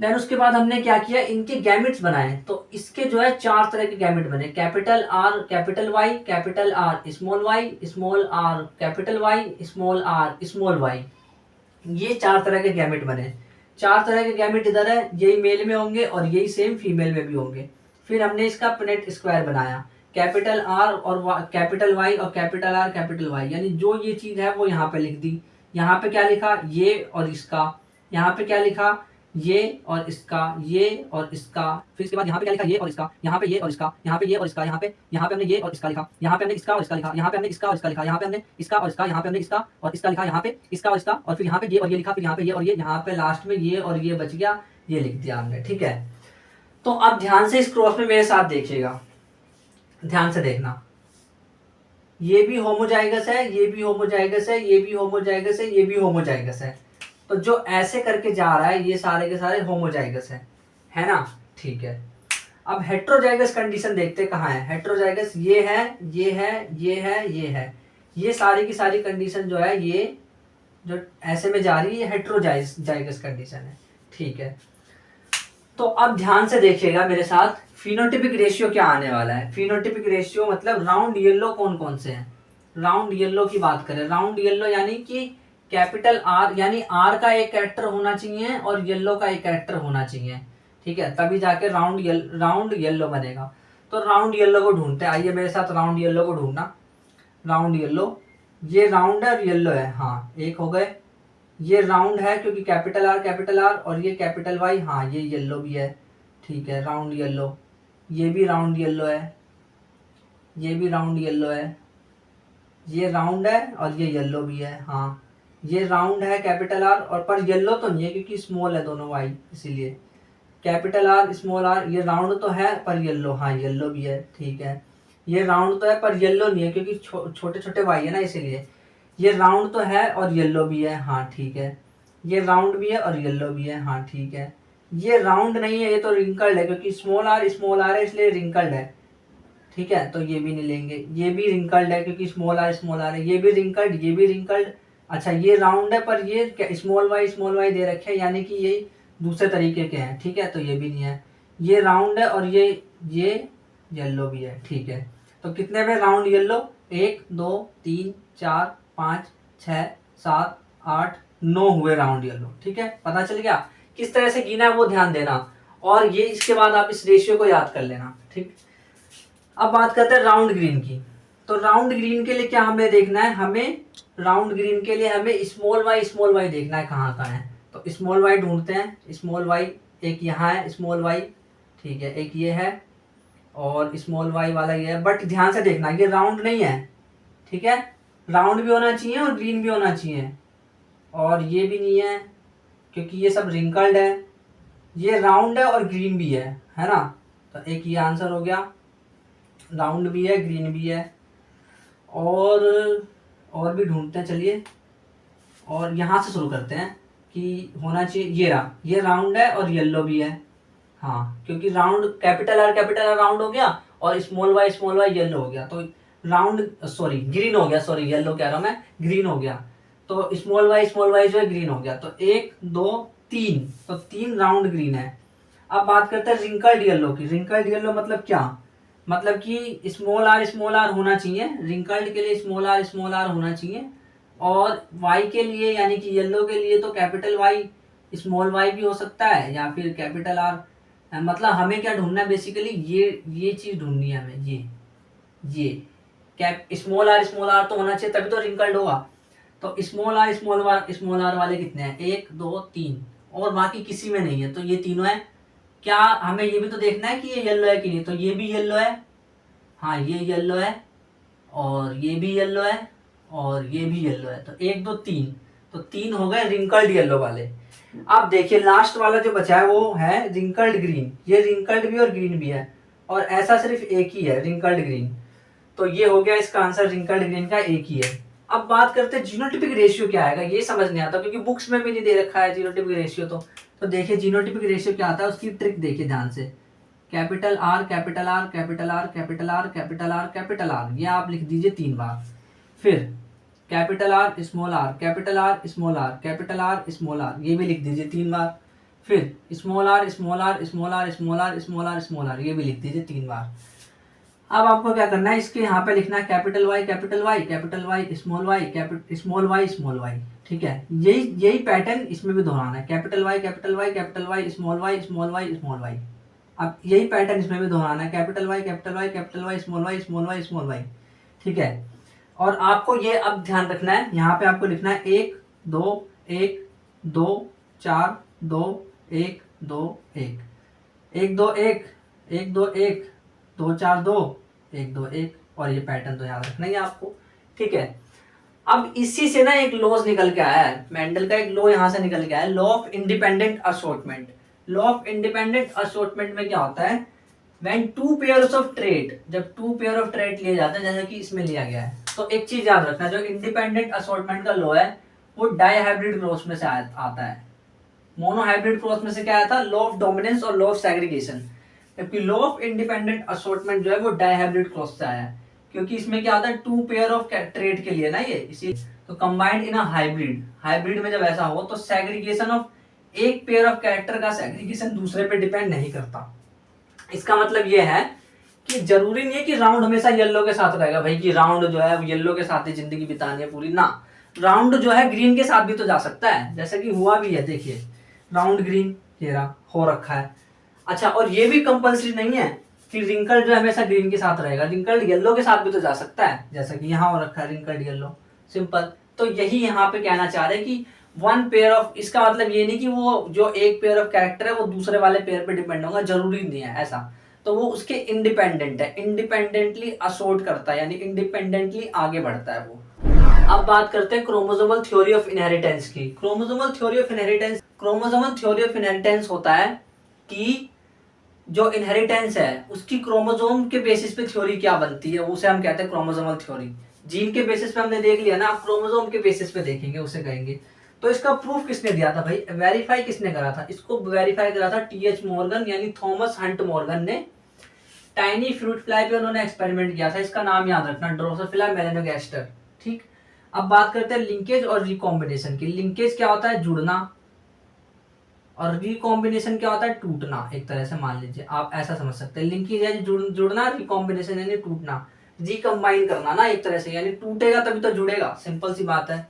देन उसके बाद हमने क्या किया, इनके गैमिट्स बनाए। तो इसके जो है चार तरह के गैमिट बने, capital R capital R small R capital Y small Y, ये चार तरह के गैमिट बने। चार तरह के गैमिट इधर है, यही मेल में होंगे और यही सेम फीमेल में भी होंगे। फिर हमने इसका पनेट स्क्वायर बनाया, कैपिटल आर और कैपिटल वाई और कैपिटल आर कैपिटल वाई, यानी जो ये चीज है वो यहाँ पे लिख दी। यहाँ पे क्या लिखा, ये और इसका, यहाँ पे क्या लिखा, ये और इसका, ये और इसका, फिर इसके बाद यहाँ पे क्या लिखा, ये और इसका, यहाँ पे ये और इसका, यहाँ पे ये और इसका, यहाँ पे हमने ये और इसका लिखा, यहाँ पे हमने इसका और इसका लिखा, यहाँ पे हमने इसका और इसका लिखा, यहाँ पे हमने इसका और इसका, यहाँ पे हमने इसका और इसका लिखा, यहाँ पे इसका और इसका, और फिर यहाँ पे ये और ये लिखा, फिर यहाँ पे ये और ये, यहाँ पे लास्ट में ये और ये बच गया, ये लिख दिया हमने, ठीक है। तो अब ध्यान से इस क्रॉस में मेरे साथ देखिएगा, ध्यान से देखना, ये भी होमोजाइगस है, ये भी होमोजाइगस है, ये भी होमोजाइगस है, ये भी होमोजाइगस है। तो जो ऐसे करके जा रहा है ये सारे के सारे होमोजाइगस है ना, ठीक है। अब हेट्रोजाइगस कंडीशन देखते कहाँ है। हेट्रोजाइगस ये है, ये है, ये है, ये है, ये सारी की सारी कंडीशन जो है, ये जो ऐसे में जा रही है, ये हेट्रोजाइगस कंडीशन है, ठीक है। तो अब ध्यान से देखिएगा मेरे साथ, फिनोटिपिक रेशियो क्या आने वाला है। फिनोटिपिक रेशियो मतलब राउंड येलो कौन कौन से हैं। राउंड येलो की बात करें, राउंड येलो यानी कि कैपिटल आर, यानी आर का एक कैरेक्टर होना चाहिए और येलो का एक कैरेक्टर होना चाहिए, ठीक है, तभी जाके राउंड येलो बनेगा। तो राउंड येलो को ढूंढते हैं, आइए मेरे साथ राउंड येलो को ढूंढना। राउंड येलो, ये राउंड है और येलो है, हाँ एक हो गए। ये राउंड है क्योंकि कैपिटल आर और ये कैपिटल वाई, हाँ ये येलो भी है, ठीक है, राउंड येलो। ये भी राउंड येलो है, ये भी राउंड येलो है, ये राउंड है और ये येलो भी है, हाँ ये राउंड है कैपिटल आर, और पर येलो तो नहीं है क्योंकि स्मॉल है दोनों वाई, इसीलिए कैपिटल आर स्मॉल आर, ये राउंड तो है पर येलो, हाँ येलो भी है, ठीक है। ये राउंड तो है पर येलो नहीं है क्योंकि छोटे छोटे वाई है ना, इसीलिए। ये राउंड तो है और येलो भी है, हाँ ठीक है। ये राउंड भी है और येलो भी है, हाँ ठीक है। ये राउंड नहीं है, ये तो रिंकल्ड है क्योंकि स्मॉल आर है इसलिए रिंकल्ड है, ठीक है, तो ये भी नहीं लेंगे। ये भी रिंकल्ड है क्योंकि स्मॉल आर है, ये भी रिंकल्ड, ये भी रिंकल्ड। अच्छा ये राउंड है पर ये स्मॉल वाई दे रखे हैं, यानी कि ये दूसरे तरीके के हैं, ठीक है, तो ये भी नहीं है। ये राउंड है और ये येलो भी है, ठीक है। तो कितने में राउंड येलो, 1 2 3 4 5 6 7 8 9 हुए राउंड येलो, ठीक है। पता चल गया किस तरह से गिना है वो ध्यान देना। और ये इसके बाद आप इस रेशियो को याद कर लेना, ठीक। अब बात करते हैं राउंड ग्रीन की। तो राउंड ग्रीन के लिए क्या हमें देखना है, हमें राउंड ग्रीन के लिए हमें स्मॉल वाई देखना है कहाँ कहाँ है। तो स्मॉल वाई ढूंढते हैं। स्मॉल वाई एक यहाँ है, स्मॉल वाई, ठीक है, एक ये है और स्मॉल वाई वाला ये है। बट ध्यान से देखना ये राउंड नहीं है, ठीक है, राउंड भी होना चाहिए और ग्रीन भी होना चाहिए, और ये भी नहीं है क्योंकि ये सब रिंकल्ड है। ये राउंड है और ग्रीन भी है ना। तो एक ये आंसर हो गया, राउंड भी है ग्रीन भी है। और भी ढूंढते हैं, चलिए, और यहाँ से शुरू करते हैं कि होना चाहिए ये राउंड है और येलो भी है। हाँ, क्योंकि राउंड कैपिटल आर राउंड हो गया और स्मॉल वाई येलो हो गया। तो राउंड सॉरी ग्रीन हो गया, सॉरी येलो कह रहा हूँ मैं, ग्रीन हो गया। तो स्मॉल वाई जो है ग्रीन हो गया। तो 1 2 3, तो 3 राउंड ग्रीन है। अब बात करते हैं रिंकल्ड येलो की। रिंकल्ड येलो मतलब क्या, मतलब कि स्मॉल आर होना चाहिए, रिंकल्ड के लिए स्मॉल आर होना चाहिए, और वाई के लिए यानी कि येलो के लिए तो कैपिटल वाई स्मॉल वाई भी हो सकता है या फिर कैपिटल आर। मतलब हमें क्या ढूंढना है बेसिकली, ये चीज ढूंढनी है हमें, ये कैप स्मॉल आर तो होना चाहिए तभी तो रिंकल्ड होगा। तो स्मॉल आर वाले कितने हैं, 1 2 3, और बाकी किसी में नहीं है। तो ये तीनों है। क्या हमें ये भी तो देखना है कि ये येलो है कि नहीं। तो ये भी येलो है, हाँ ये येलो है, और ये भी येलो है, और ये भी येलो है। तो 1 2 3, तो 3 हो गए रिंकल्ड येलो वाले। अब देखिए लास्ट वाला जो बचा है वो है रिंकल्ड ग्रीन। ये रिंकल्ड भी और ग्रीन भी है, और ऐसा सिर्फ एक ही है रिंकल्ड ग्रीन। तो ये हो गया इसका आंसर, रिंकल्ड ग्रीन का एक ही है। अब बात करते हैं जीनोटिपिक रेशियो क्या आएगा, ये समझ नहीं आता क्योंकि बुक्स में भी नहीं दे रखा है जीनोटिपिक रेशियो। तो देखिए जीनोटिपिक रेशियो क्या आता है, उसकी ट्रिक देखिए ध्यान से। Capital R capital R capital R capital R capital R capital R, ये आप लिख दीजिए 3 बार। फिर capital R small R capital R small R capital R small R, ये भी लिख दीजिए 3 बार। फिर small R small R small R small R small R small R, ये भी लिख दीजिए 3 बार। अब आपको क्या करना है, इसके यहाँ पे लिखना है capital Y small Y small Y, ठीक है। यही पैटर्न इसमें भी दोहराना है, capital Y small Y small Y small Y. अब यही पैटर्न इसमें भी दोहराना है, capital Y small Y small Y small Y, ठीक है। और आपको ये अब ध्यान रखना है, यहाँ पे आपको लिखना है 1 2 1 2 4 2 1 2 1 1 2 1 1 2 1 2 4 2 1 2 1, और ये पैटर्न तो याद रखना ही है आपको, ठीक है। अब इसी से ना एक लॉज निकल के आया है, मेंडल का एक लॉ यहाँ से निकल के आया है, law of independent assortment. Law of independent assortment में क्या होता है, व्हेन 2 पेयर्स ऑफ ट्रेड, जब 2 पेयर ऑफ ट्रेड लिए जाते हैं जैसे कि इसमें लिया गया है। तो एक चीज याद रखना, जो इंडिपेंडेंट असॉर्टमेंट का लॉ है वो डाई हाइब्रिड क्रॉस में से आता है। मोनो हाइब्रिड क्रॉस में से क्या आया था, लॉ ऑफ डोमिनेंस और लॉ ऑफ सेग्रीगेशन। जबकि लॉ ऑफ इंडिपेंडेंट असॉर्टमेंट जो है वो डाई हाइब्रिड क्रॉस से आया है, क्योंकि इसमें क्या होता है 2 पेयर ऑफ ट्रेड के लिए ना ये, इसी तो कंबाइंड इन अ हाइब्रिड में जब ऐसा हो तो सेग्रीगेशन ऑफ एक पेयर ऑफ कैरेक्टर का सेग्रीगेशन दूसरे पे डिपेंड नहीं करता। इसका मतलब ये है कि जरूरी नहीं है कि राउंड हमेशा येलो के साथ रहेगा भाई, कि राउंड जो है येलो के साथ ही जिंदगी बितानी है पूरी ना। राउंड जो है ग्रीन के साथ भी तो जा सकता है, जैसे कि हुआ भी है, देखिए राउंड ग्रीन ये रहा हो रखा है। अच्छा, और ये भी कंपल्सरी नहीं है कि रिंकल्ड जो हमेशा ग्रीन के साथ रहेगा, रिंकल्ड येलो के साथ भी तो जा सकता है, जैसा कि यहाँ हो रखा है रिंकल्ड येलो, सिंपल। तो यही यहाँ पे कहना चाह रहे हैं कि 1 पेयर ऑफ, इसका मतलब ये नहीं कि वो जो एक पेयर ऑफ कैरेक्टर है वो दूसरे वाले पेयर पे डिपेंड होगा, जरूरी नहीं है ऐसा। तो वो उसके इंडिपेंडेंट है, इंडिपेंडेंटली असोर्ट करता है, यानी इंडिपेंडेंटली आगे बढ़ता है वो। अब बात करते हैं क्रोमोसोमल थ्योरी ऑफ इनहेरिटेंस की। क्रोमोसोमल थ्योरी ऑफ इनहेरिटेंस होता है कि जो इनहेरिटेंस है उसकी क्रोमोसोम के बेसिस पे थ्योरी क्या बनती है, उसे हम कहते हैं क्रोमोसोमल थ्योरी। जीन के बेसिस पे हमने देख लिया ना, अब क्रोमोसोम के बेसिस पे देखेंगे, उसे कहेंगे। तो इसका प्रूफ किसने दिया था भाई, वेरीफाई किसने करा था, इसको वेरीफाई करा था टीएच मॉर्गन, यानी थॉमस हंट मॉर्गन ने। टाइनी फ्रूट फ्लाई पे उन्होंने एक्सपेरिमेंट किया था, इसका नाम याद रखना, ड्रोसोफिला मेलानोगास्टर, ठीक। अब बात करते हैं लिंकेज और रिकॉम्बिनेशन की। लिंकेज क्या होता है, जुड़ना, और रिकॉम्बिनेशन क्या होता है, टूटना। एक तरह से मान लीजिए आप ऐसा समझ सकते हैं, लिंकेज यानी जुड़ना, रिकॉम्बिनेशन यानी टूटना, रिकम्बाइन करना ना एक तरह से, यानी टूटेगा तभी तो जुड़ेगा, सिंपल सी बात है।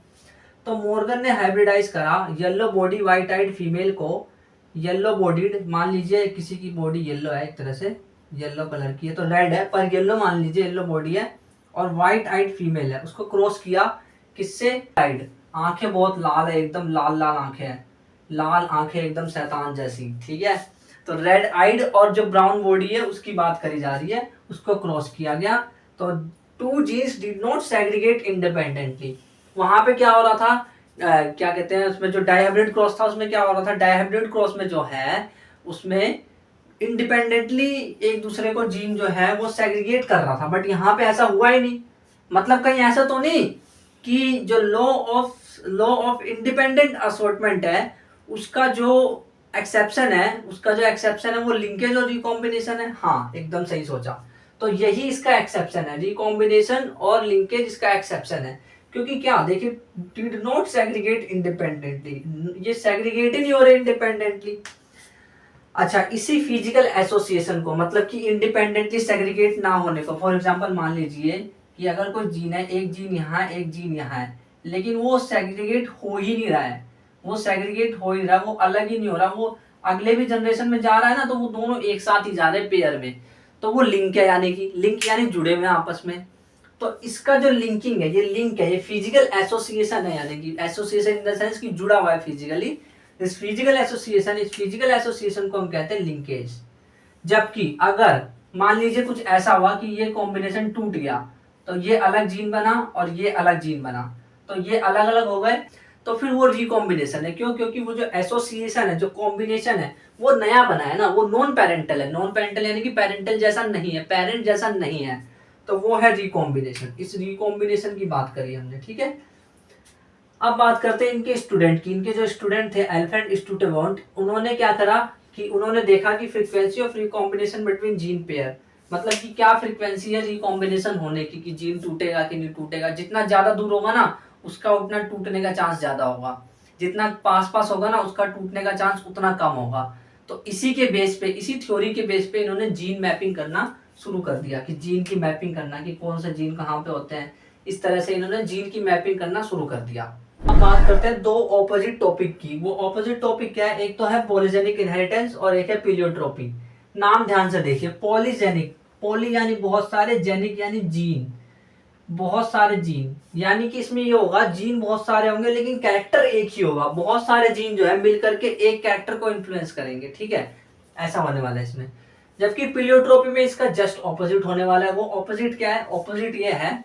तो मॉर्गन ने हाइब्रिडाइज करा येलो बॉडी व्हाइट आइड फीमेल को येलो बॉडीड, मान लीजिए किसी की बॉडी येलो है, एक तरह से येलो कलर की है, तो रेड है पर येलो, मान लीजिए येलो बॉडी है और वाइट आइड फीमेल है, उसको क्रॉस किया किससे, आइड, आंखें बहुत लाल है, एकदम लाल लाल आंखें हैं, लाल आंखें एकदम शैतान जैसी, ठीक है। तो रेड आइड और जो ब्राउन बॉडी है उसकी बात करी जा रही है, उसको क्रॉस किया गया। तो two genes did not segregate independently. वहां पे क्या हो रहा था, क्या कहते हैं उसमें जो डायहाइब्रिड क्रॉस था उसमें क्या हो रहा था, डायहाइब्रिड क्रॉस में जो है उसमें इंडिपेंडेंटली एक दूसरे को जीन जो है वो सेग्रीगेट कर रहा था, बट यहाँ पे ऐसा हुआ ही नहीं। मतलब कहीं ऐसा तो नहीं कि जो लॉ ऑफ इंडिपेंडेंट असॉर्टमेंट है उसका जो एक्सेप्शन है वो लिंकेज और रिकॉम्बिनेशन है। हाँ एकदम सही सोचा, तो यही इसका एक्सेप्शन है, रिकॉम्बिनेशन और लिंकेज इसका एक्सेप्शन है। क्योंकि क्या देखिए, डिड नॉट सेग्रीगेट इंडिपेंडेंटली, ये सेग्रीगेट ही नहीं हो रहे इंडिपेंडेंटली। अच्छा, इसी फिजिकल एसोसिएशन को, मतलब कि इंडिपेंडेंटली सेग्रीगेट ना होने को, फॉर एग्जांपल मान लीजिए कि अगर कोई जीन है, एक जीन यहाँ है एक जीन यहाँ है, लेकिन वो सेग्रीगेट हो ही नहीं रहा है, वो सेग्रीगेट हो ही नहीं रहा, वो अलग ही नहीं हो रहा, वो अगले भी जनरेशन में जा रहा है ना, तो वो दोनों एक साथ ही जा रहे हैं पेयर में, तो वो लिंक है, यानी कि लिंक यानी जुड़े हुए हैं आपस में। तो इसका जो लिंकिंग है, ये लिंक है, ये फिजिकल एसोसिएशन है, यानी कि एसोसिएशन इन द सेंस कि जुड़ा हुआ है फिजिकली। इस फिजिकल एसोसिएशन को हम कहते हैं लिंकेज। जबकि अगर मान लीजिए कुछ ऐसा हुआ कि ये कॉम्बिनेशन टूट गया, तो ये अलग जीन बना और ये अलग जीन बना, तो ये अलग अलग हो गए, तो फिर वो रिकॉम्बिनेशन है। क्यों? क्योंकि वो जो एसोसिएशन है, जो कॉम्बिनेशन है, वो नया बना है ना, वो नॉन पेरेंटल है। नॉन पेरेंटल यानी कि पेरेंटल जैसा नहीं है, पेरेंट जैसा नहीं है, तो वो है रिकॉम्बिनेशन। इस रिकॉम्बिनेशन की बात करी हमने, ठीक है। अब बात करते हैं इनके स्टूडेंट की। इनके जो स्टूडेंट थे अल्फ्रेड स्टूटेवॉन्ट, उन्होंने क्या करा कि उन्होंने देखा कि frequency of recombination between gene pair, मतलब कि क्या फ्रीक्वेंसी है रिकॉम्बिनेशन होने की, कि जीन टूटेगा कि नहीं टूटेगा। जितना ज्यादा दूर होगा ना उसका उतना टूटने का चांस ज्यादा होगा, जितना पास पास होगा ना उसका टूटने का चांस उतना कम होगा। तो इसी के बेस पे, इसी थ्योरी के बेस पे इन्होंने जीन मैपिंग करना शुरू कर दिया, कि जीन की मैपिंग करना, कि कौन से जीन कहाँ पे होते हैं। इस तरह से इन्होंने जीन की मैपिंग करना शुरू कर दिया। अब बात करते हैं दो ऑपोजिट टॉपिक की। वो ऑपोजिट टॉपिक क्या है, एक तो है पॉलीजेनिक इनहेरिटेंस और एक है पीलियोट्रोपी। नाम ध्यान से देखिए, पॉलीजेनिक, पॉली यानी बहुत सारे, जेनिक यानी जीन, बहुत सारे जीन, यानी कि इसमें ये होगा जीन बहुत सारे होंगे लेकिन कैरेक्टर एक ही होगा। बहुत सारे जीन जो है मिलकर के एक कैरेक्टर को इन्फ्लुएंस करेंगे, ठीक है, ऐसा होने वाला है इसमें। जबकि पीलियोट्रोपी में इसका जस्ट ऑपोजिट होने वाला है। वो ऑपोजिट क्या है, ऑपोजिट ये है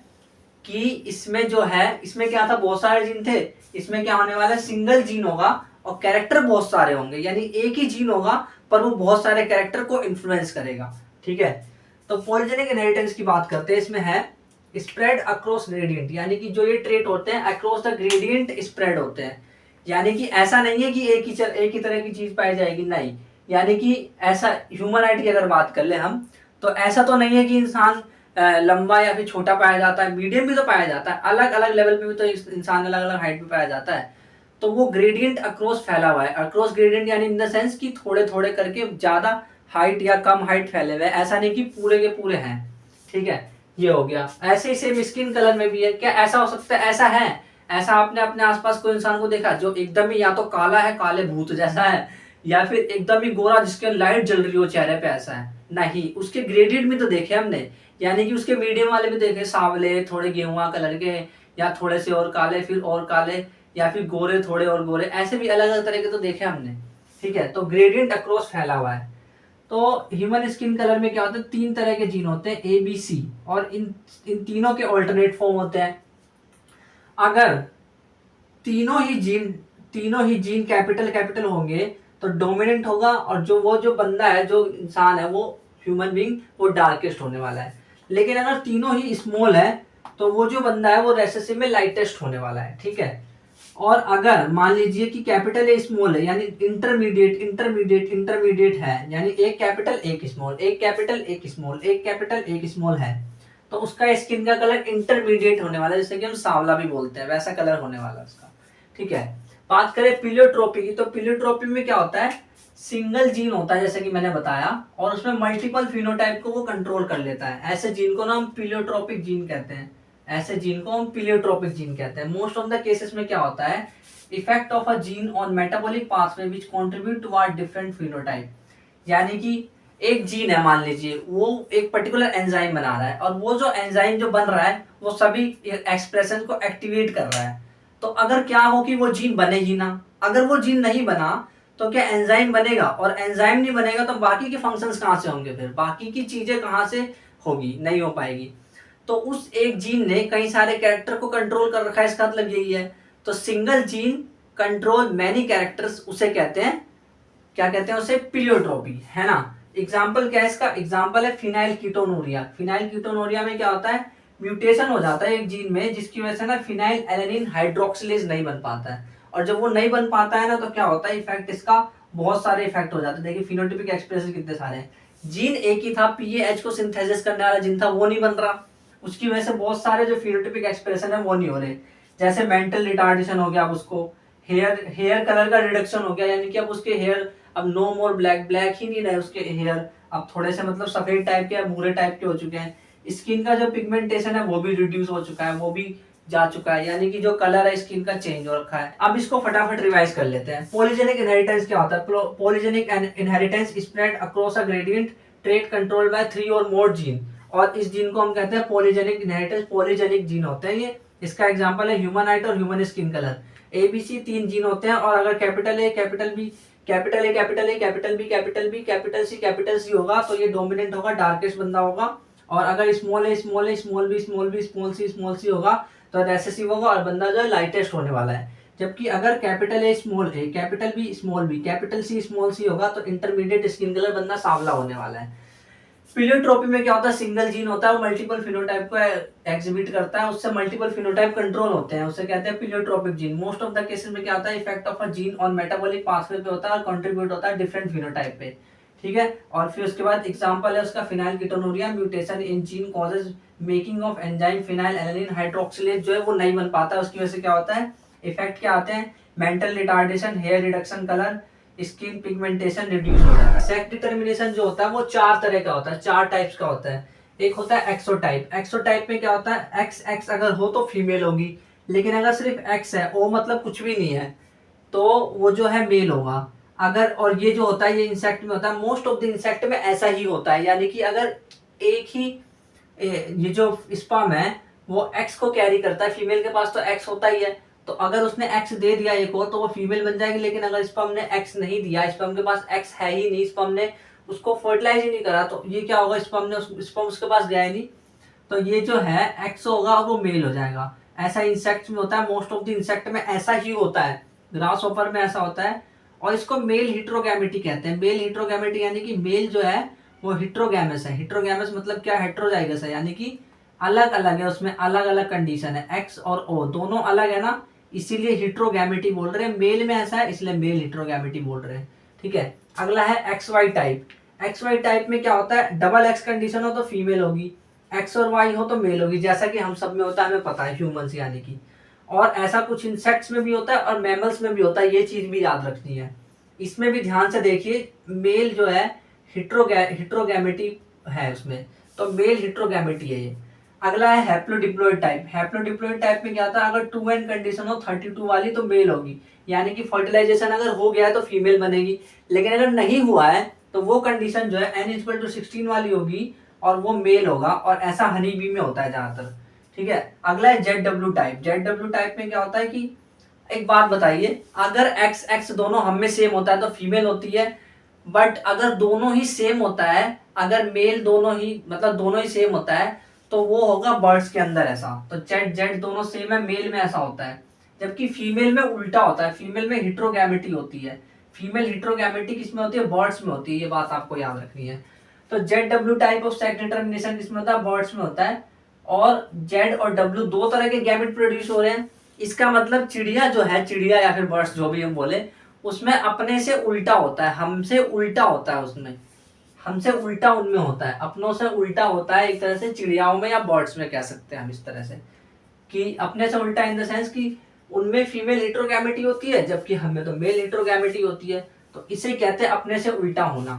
कि इसमें जो है, इसमें क्या था, बहुत सारे जीन थे, इसमें क्या होने वाला है, सिंगल जीन होगा और कैरेक्टर बहुत सारे होंगे, यानी एक ही जीन होगा पर वो बहुत सारे कैरेक्टर को इन्फ्लुएंस करेगा, ठीक है। तो पॉलीजेनिक इनहेरिटेंस की बात करते हैं, इसमें है स्प्रेड अक्रॉस ग्रेडियंट, यानी कि जो ये ट्रेट होते हैं अक्रॉस द ग्रेडियंट स्प्रेड होते हैं। यानी कि ऐसा नहीं है कि एक ही तरह की चीज पाई जाएगी, नहीं, यानी कि ऐसा ह्यूमन की अगर बात कर ले हम, तो ऐसा तो नहीं है कि इंसान लंबा या फिर छोटा पाया जाता है, मीडियम भी तो पाया जाता है, अलग अलग लेवल पे भी तो इंसान अलग अलग हाइट पे पाया जाता है। तो वो ग्रेडियंट अक्रॉस फैला हुआ है। अक्रॉस ग्रेडियंट यानी इन द सेंस कि थोड़े थोड़े करके ज्यादा हाइट या कम हाइट फैले हुए, ऐसा नहीं कि पूरे के पूरे हैं, ठीक है। ये हो गया। ऐसे ही सेम स्किन कलर में भी है। क्या ऐसा हो सकता है? ऐसा है। ऐसा आपने अपने आसपास कोई इंसान को देखा जो एकदम ही या तो काला है, काले भूत जैसा है, या फिर एकदम ही गोरा जिसके लाइट जल रही हो चेहरे पे, ऐसा है नहीं। उसके ग्रेडियंट भी तो देखे हमने, यानी कि उसके मीडियम वाले भी देखे, सावले, थोड़े गेहुआ कलर के, या थोड़े से और काले, फिर और काले, या फिर गोरे, थोड़े और गोरे, ऐसे भी अलग अलग तरह के तो देखे हमने, ठीक है। तो ग्रेडियंट अक्रॉस फैला हुआ है। तो ह्यूमन स्किन कलर में क्या होता है, तीन तरह के जीन होते हैं, ए बी सी, और इन तीनों के ऑल्टरनेट फॉर्म होते हैं। अगर तीनों ही जीन कैपिटल कैपिटल होंगे तो डोमिनेंट होगा, और जो बंदा है, जो इंसान है, वो ह्यूमन बीइंग, वो डार्केस्ट होने वाला है। लेकिन अगर तीनों ही स्मॉल है तो वो जो बंदा है वो रेसेसिव में लाइटेस्ट होने वाला है, ठीक है। और अगर मान लीजिए कि कैपिटल ए स्मॉल है, यानी इंटरमीडिएट है, यानी एक कैपिटल एक स्मॉल, एक कैपिटल एक स्मॉल, एक कैपिटल एक स्मॉल है, तो उसका स्किन का कलर इंटरमीडिएट होने वाला है, जैसे कि हम सांवला भी बोलते हैं, वैसा कलर होने वाला है उसका, ठीक है। बात करें पीलियोट्रोपी की, तो पीलियोट्रोपी में क्या होता है, सिंगल जीन होता है जैसे कि मैंने बताया, और उसमें मल्टीपल फिनोटाइप को वो कंट्रोल कर लेता है। ऐसे जीन को ना हम पीलियोट्रोपिक जीन कहते हैं, ऐसे जीन को हम प्लियोट्रोपिक जीन कहते हैं। मोस्ट ऑफ द केसेस में क्या होता है, effect of a gene on metabolic pathway which contribute toward different phenotype, यानी कि एक जीन है, मान लीजिए वो एक पर्टिकुलर एंजाइम बना रहा है और वो जो एंजाइम जो बन रहा है वो सभी एक्सप्रेशन को एक्टिवेट कर रहा है। तो अगर क्या हो कि वो जीन बने ही ना, अगर वो जीन नहीं बना तो क्या एंजाइम बनेगा, और एंजाइम नहीं बनेगा तो बाकी के फंक्शंस कहाँ से होंगे, फिर बाकी की चीजें कहाँ से होगी, नहीं हो पाएगी। तो उस एक जीन ने कई सारे कैरेक्टर को कंट्रोल कर रखा है, इसका मतलब यही है। तो single gene control many characters, उसे कहते हैं, क्या कहते हैं उसे, प्लियोट्रोपी, है ना। एग्जाम्पल क्या है इसका, एग्जाम्पल है फिनाइल कीटोनूरिया। फिनाइल कीटोनूरिया में क्या होता है, म्यूटेशन हो जाता है एक जीन में जिसकी वजह से ना फिनाइल एलेनिन हाइड्रोक्सिलेज नहीं बन पाता है, और जब वो नहीं बन पाता है ना तो क्या होता है, इफेक्ट इसका बहुत सारे इफेक्ट हो जाते हैं। देखिए फिनोटिपिक एक्सप्रेशन कितने सारे हैं, जीन एक ही था, पीएच को सिंथेसिस करने वाला जीन था, वो नहीं बन रहा, उसकी वजह से बहुत सारे जो फिनोटिपिक एक्सप्रेशन है वो नहीं हो रहे। जैसे मेंटल रिटार्डेशन हो गया, अब उसको हेयर कलर का रिडक्शन हो गया, यानी कि अब उसके हेयर अब नो मोर ब्लैक, ब्लैक ही नहीं रहे उसके हेयर, अब थोड़े से मतलब सफेद टाइप के, भूरे टाइप के हो चुके हैं। स्किन का जो पिगमेंटेशन है वो भी रिड्यूस हो चुका है, वो भी जा चुका है, यानी कि जो कलर है स्किन का चेंज हो रखा है। अब इसको फटाफट रिवाइज कर लेते हैं। पॉलीजेनिक इनहेरिटेंस क्या होता है, polygenic inheritance spread across a gradient trait control by 3 और मोर जीन, और इस जीन को हम कहते हैं पॉलीजेनिक इनहेरिटेंस, पॉलीजेनिक जीन होते हैं ये। इसका एग्जांपल है ह्यूमन हाइट और human skin colour. ABC 3 gene होते हैं, और अगर capital A, capital B, capital A, capital A, capital B, capital B, capital C होगा तो ये डोमिनेंट होगा, डार्केस्ट बंदा होगा। और अगर small A, small A, small B, small B, small C होगा तो रेसेसिव होगा, और बंदा जो है लाइटेस्ट होने वाला है। जबकि अगर capital A, small A, capital B, small B, capital C, small C होगा तो इंटरमीडिएट स्किन कलर, बंदा सांवला होने वाला है। प्लियोट्रोपी में क्या होता है, सिंगल जीन होता है, वो मल्टीपल फिनोटाइप को एग्जिबिट करता है, उससे मल्टीपल फिनोटाइप कंट्रोल होते हैं, उसे कहते हैं pleiotropic gene. Most of the cases में क्या होता है, effect of a gene on metabolic pathway पे होता है और कंट्रीब्यूट होता है डिफरेंट फिनोटाइप पे, ठीक है। और फिर उसके बाद एग्जांपल है उसका phenyl ketonuria, mutation in gene causes making of enzyme phenyl alanine hydroxylase जो है वो नहीं बन पाता है, उसकी वजह से क्या होता है, इफेक्ट क्या आते हैं, mental retardation, hair reduction, colour, skin pigmentation reduce हो जाता है। सेक्स डिटर्मिनेशन जो होता है वो 4 तरह का होता है, 4 टाइप्स का होता है। एक होता है एक्सोटाइप। एक्सोटाइप में क्या होता है, एक्स एक्स अगर हो तो फीमेल होगी, लेकिन अगर सिर्फ एक्स है, ओ मतलब कुछ भी नहीं है, तो वो जो है मेल होगा। अगर, और ये जो होता है ये इंसेक्ट में होता है, मोस्ट ऑफ द इंसेक्ट में ऐसा ही होता है, यानी कि अगर एक ही ये जो स्पर्म है वो एक्स को कैरी करता है, फीमेल के पास तो एक्स होता ही है, तो अगर उसने एक्स दे दिया एक और तो वो फीमेल बन जाएगी। लेकिन अगर स्पर्म ने एक्स नहीं दिया, स्पर्म के पास एक्स है ही नहीं, स्पर्म ने उसको फर्टिलाइज ही नहीं करा, तो ये क्या होगा, स्पर्म उसके पास गया ही नहीं, तो ये जो है एक्स होगा वो मेल हो जाएगा। ऐसा इंसेक्ट में होता है, मोस्ट ऑफ द इंसेक्ट में ऐसा ही होता है, ग्रास ऑपर में ऐसा होता है। और इसको मेल हिट्रोगैमेटी कहते हैं। मेल हिट्रोगैमेटी यानी कि मेल जो है वो हिट्रोगैमस है। हिट्रोगैमस मतलब क्या, हेट्रोजाइगस है, यानी कि अलग अलग है, उसमें अलग अलग कंडीशन है, एक्स और ओ दोनों अलग है ना, इसीलिए हिट्रोगैमेटी बोल रहे हैं। मेल में ऐसा है इसलिए मेल हिट्रोगैमेटी बोल रहे हैं, ठीक है। अगला है X Y type. X Y type में क्या होता है, डबल एक्स कंडीशन हो तो फीमेल होगी, एक्स और वाई हो तो मेल होगी, जैसा कि हम सब में होता है, हमें पता है, ह्यूमंस यानी कि। और ऐसा कुछ इंसेक्ट्स में भी होता है और मैमल्स में भी होता है, ये चीज भी याद रखनी है। इसमें भी ध्यान से देखिए, मेल जो है हिट्रोगैमेटी है उसमें, तो मेल हिट्रोगैमेटी है ये। अगला है हैप्लोडिप्लॉइड टाइप। हैप्लोडिप्लॉइड टाइप में क्या होता है, अगर 2n कंडीशन हो 32 वाली तो मेल होगी, यानी कि फर्टिलाइजेशन अगर हो गया है तो फीमेल बनेगी। लेकिन अगर नहीं हुआ है तो वो कंडीशन जो है n=16 वाली होगी और वो मेल होगा, और ऐसा हनी बी में होता है ज्यादातर, ठीक है। अगला है ZW टाइप। ZW टाइप में क्या होता है कि, एक बात बताइए, अगर एक्स एक्स दोनों हम में सेम होता है तो फीमेल होती है, बट अगर दोनों ही सेम होता है, अगर मेल दोनों ही मतलब दोनों ही सेम होता है तो वो होगा बर्ड्स के अंदर ऐसा, तो जेड जेड दोनों सेम है, मेल में ऐसा होता है। जबकि फीमेल में उल्टा होता है, फीमेल में हिट्रोगैमेटी होती है। फीमेल हिट्रोगैमेटी किसमें होती है, बर्ड्स में होती है, ये बात आपको याद रखनी है। तो ZW type of sex determination किसमें होता है, बर्ड्स में होता है। और जेड और डब्ल्यू दो तरह के गैमेट प्रोड्यूस हो रहे हैं, इसका मतलब चिड़िया जो है, चिड़िया या फिर बर्ड्स जो भी हम बोले, उसमें अपने से उल्टा होता है, हमसे उल्टा होता है, उसमें हमसे उल्टा उनमें होता है, अपनों से उल्टा होता है, एक तरह से चिड़ियाओं में या बर्ड्स में कह सकते हैं हम इस तरह से, कि अपने से उल्टा इन द सेंस कि उनमें फीमेल हिट्रोगैमेटी होती है जबकि हमें तो मेल हिट्रोगैमेटी होती है, तो इसे कहते हैं अपने से उल्टा होना।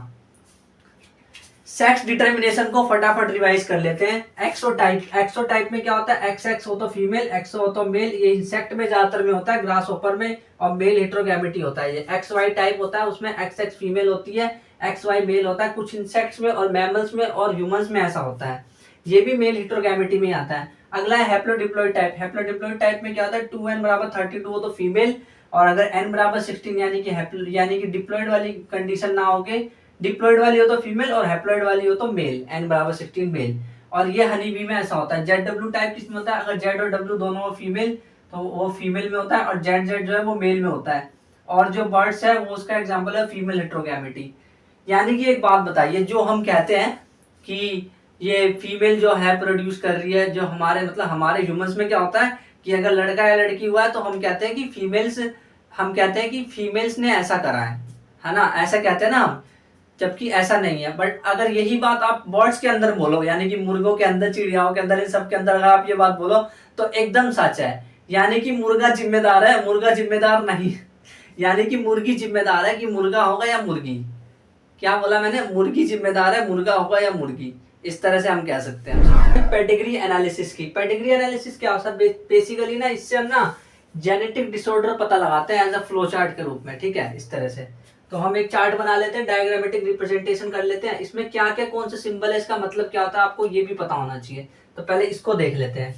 सेक्स डिटर्मिनेशन को फटाफट रिवाइज कर लेते हैं। एक्सोटाइप, एक्सोटाइप में क्या होता है, एक्स एक्स हो तो फीमेल, एक्स हो तो मेल। ये इंसेक्ट में ज्यादातर में होता है, ग्रास होपर में, और मेल हेट्रोगैमेटी होता है। ये एक्स वाई टाइप होता है, उसमें एक्स एक्स फीमेल होती है, एक्स वाई मेल होता है। कुछ इंसेक्ट्स में और मैमल्स में और ह्यूमंस में ऐसा होता है। ये भी मेल हेट्रोगैमेटी में आता है। अगला है हैप्लोडिप्लॉइड टाइप। हैप्लोडिप्लॉइड टाइप में क्या होता है, 2n बराबर 32 हो तो फीमेल, और अगर n बराबर 16 यानी कि डिप्लॉइड वाली कंडीशन ना होके, डिप्लॉइड वाली हो तो फीमेल और हैप्लॉइड वाली हो तो मेल, n बराबर 16 मेल। और ये हनी बी में ऐसा होता है। जेड डब्ल्यू टाइप किसमें होता है, अगर जेड और डब्ल्यू दोनों फीमेल तो वो फीमेल में होता है, और जेड जेड जो है वो मेल में होता है। और जो बर्ड्स है वो उसका एग्जाम्पल है फीमेल हेट्रोगैमेटी। यानी कि एक बात बताइए, जो हम कहते हैं कि ये फीमेल जो है प्रोड्यूस कर रही है, जो हमारे मतलब हमारे ह्यूमंस में क्या होता है कि अगर लड़का या लड़की हुआ है तो हम कहते हैं कि फीमेल्स ने ऐसा करा है ना, ऐसा कहते हैं ना हम, जबकि ऐसा नहीं है। बट अगर यही बात आप बर्ड्स के अंदर बोलो, यानी कि मुर्गों के अंदर, चिड़ियाओं के अंदर, इन सब के अंदर अगर आप ये बात बोलो तो एकदम सच है। यानी कि मुर्गा जिम्मेदार है, मुर्गा जिम्मेदार नहीं यानी कि मुर्गी जिम्मेदार है कि मुर्गा होगा या मुर्गी। क्या बोला मैंने, मुर्गी जिम्मेदार है, मुर्गा होगा या मुर्गी, इस तरह से हम कह सकते हैं। पेडिग्री एनालिसिस की, पेडिग्री एनालिसिस क्या होता है, बेसिकली ना इससे हम ना जेनेटिक डिसऑर्डर पता लगाते हैं एज अ फ्लो चार्ट के रूप में, ठीक है, इस तरह से। तो हम एक चार्ट बना लेते हैं, डायग्रामेटिक रिप्रेजेंटेशन कर लेते हैं, इसमें क्या क्या कौन सा सिंबल है, इसका मतलब क्या होता है, आपको ये भी पता होना चाहिए। तो पहले इसको देख लेते हैं।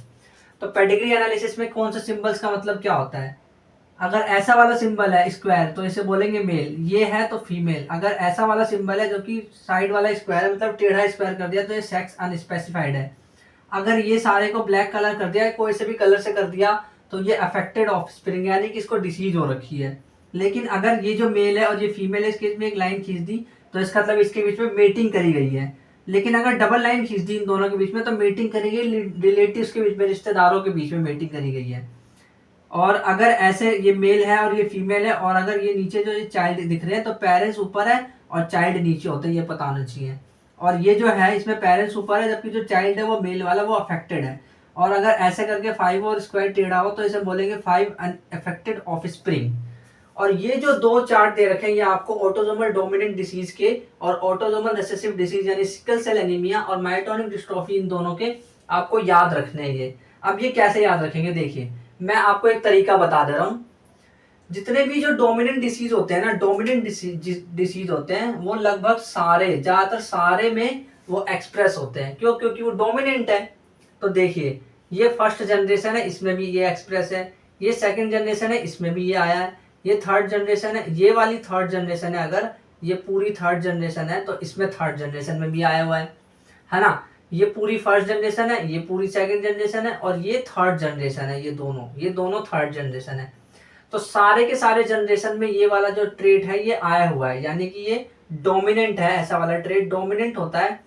तो पेडिग्री एनालिसिस में कौन से सिंबल्स का मतलब क्या होता है, अगर ऐसा वाला सिंबल है स्क्वायर तो इसे बोलेंगे मेल, ये है तो फीमेल। अगर ऐसा वाला सिंबल है जो कि साइड वाला स्क्वायर है, मतलब टेढ़ा स्क्वायर कर दिया तो ये सेक्स अनस्पेसिफाइड है। अगर ये सारे को ब्लैक कलर कर दिया, कोई से भी कलर से कर दिया, तो ये अफेक्टेड ऑफस्प्रिंग, यानी कि इसको डिसीज हो रखी है। लेकिन अगर ये जो मेल है और ये फीमेल है, इसके बीच में एक लाइन खींच दी तो इसका मतलब इसके बीच में मेटिंग करी गई है। लेकिन अगर डबल लाइन खींच दी इन दोनों के बीच में तो मेटिंग करी गई रिलेटिव्स के बीच में, रिश्तेदारों के बीच में मेटिंग करी गई है। और अगर ऐसे ये मेल है और ये फीमेल है, और अगर ये नीचे जो ये चाइल्ड दिख रहे हैं तो पेरेंट्स ऊपर है और चाइल्ड नीचे होते हैं, ये पता होना चाहिए। और ये जो है इसमें पेरेंट्स ऊपर है जबकि जो चाइल्ड है वो मेल वाला वो अफेक्टेड है। और अगर ऐसे करके 5 और स्क्वायर टेढ़ा हो तो इसे बोलेंगे 5 अनअफेक्टेड ऑफस्प्रिंग। और ये जो दो चार्ट दे रखे हैं ये आपको ऑटोसोमल डोमिनेंट डिसीज के और ऑटोसोमल रिसेसिव डिसीज यानी सिकल सेल एनीमिया और मायोटोनिक डिस्ट्रोफी, इन दोनों के आपको याद रखने हैं ये। अब ये कैसे याद रखेंगे, देखिए मैं आपको एक तरीका बता दे रहा हूँ। जितने भी जो डोमिनेंट डिसीज होते हैं ना, डोमिनेंट डिसीज होते हैं वो लगभग सारे, ज्यादातर सारे में वो एक्सप्रेस होते हैं। क्यों, क्योंकि वो डोमिनेंट है। तो देखिए ये फर्स्ट जनरेशन है, इसमें भी ये एक्सप्रेस है। ये सेकंड जनरेशन है, इसमें भी ये आया है। ये थर्ड जनरेशन है, ये वाली थर्ड जनरेशन है, अगर ये पूरी थर्ड जनरेशन है तो इसमें थर्ड जनरेशन में भी आया हुआ है ना। ये पूरी फर्स्ट जनरेशन है, ये पूरी सेकंड जनरेशन है, और ये थर्ड जनरेशन है। ये दोनों थर्ड जनरेशन है। तो सारे के सारे जनरेशन में ये वाला जो ट्रेट है ये आया हुआ है, यानी कि ये डोमिनेंट है। ऐसा वाला ट्रेट डोमिनेंट होता है।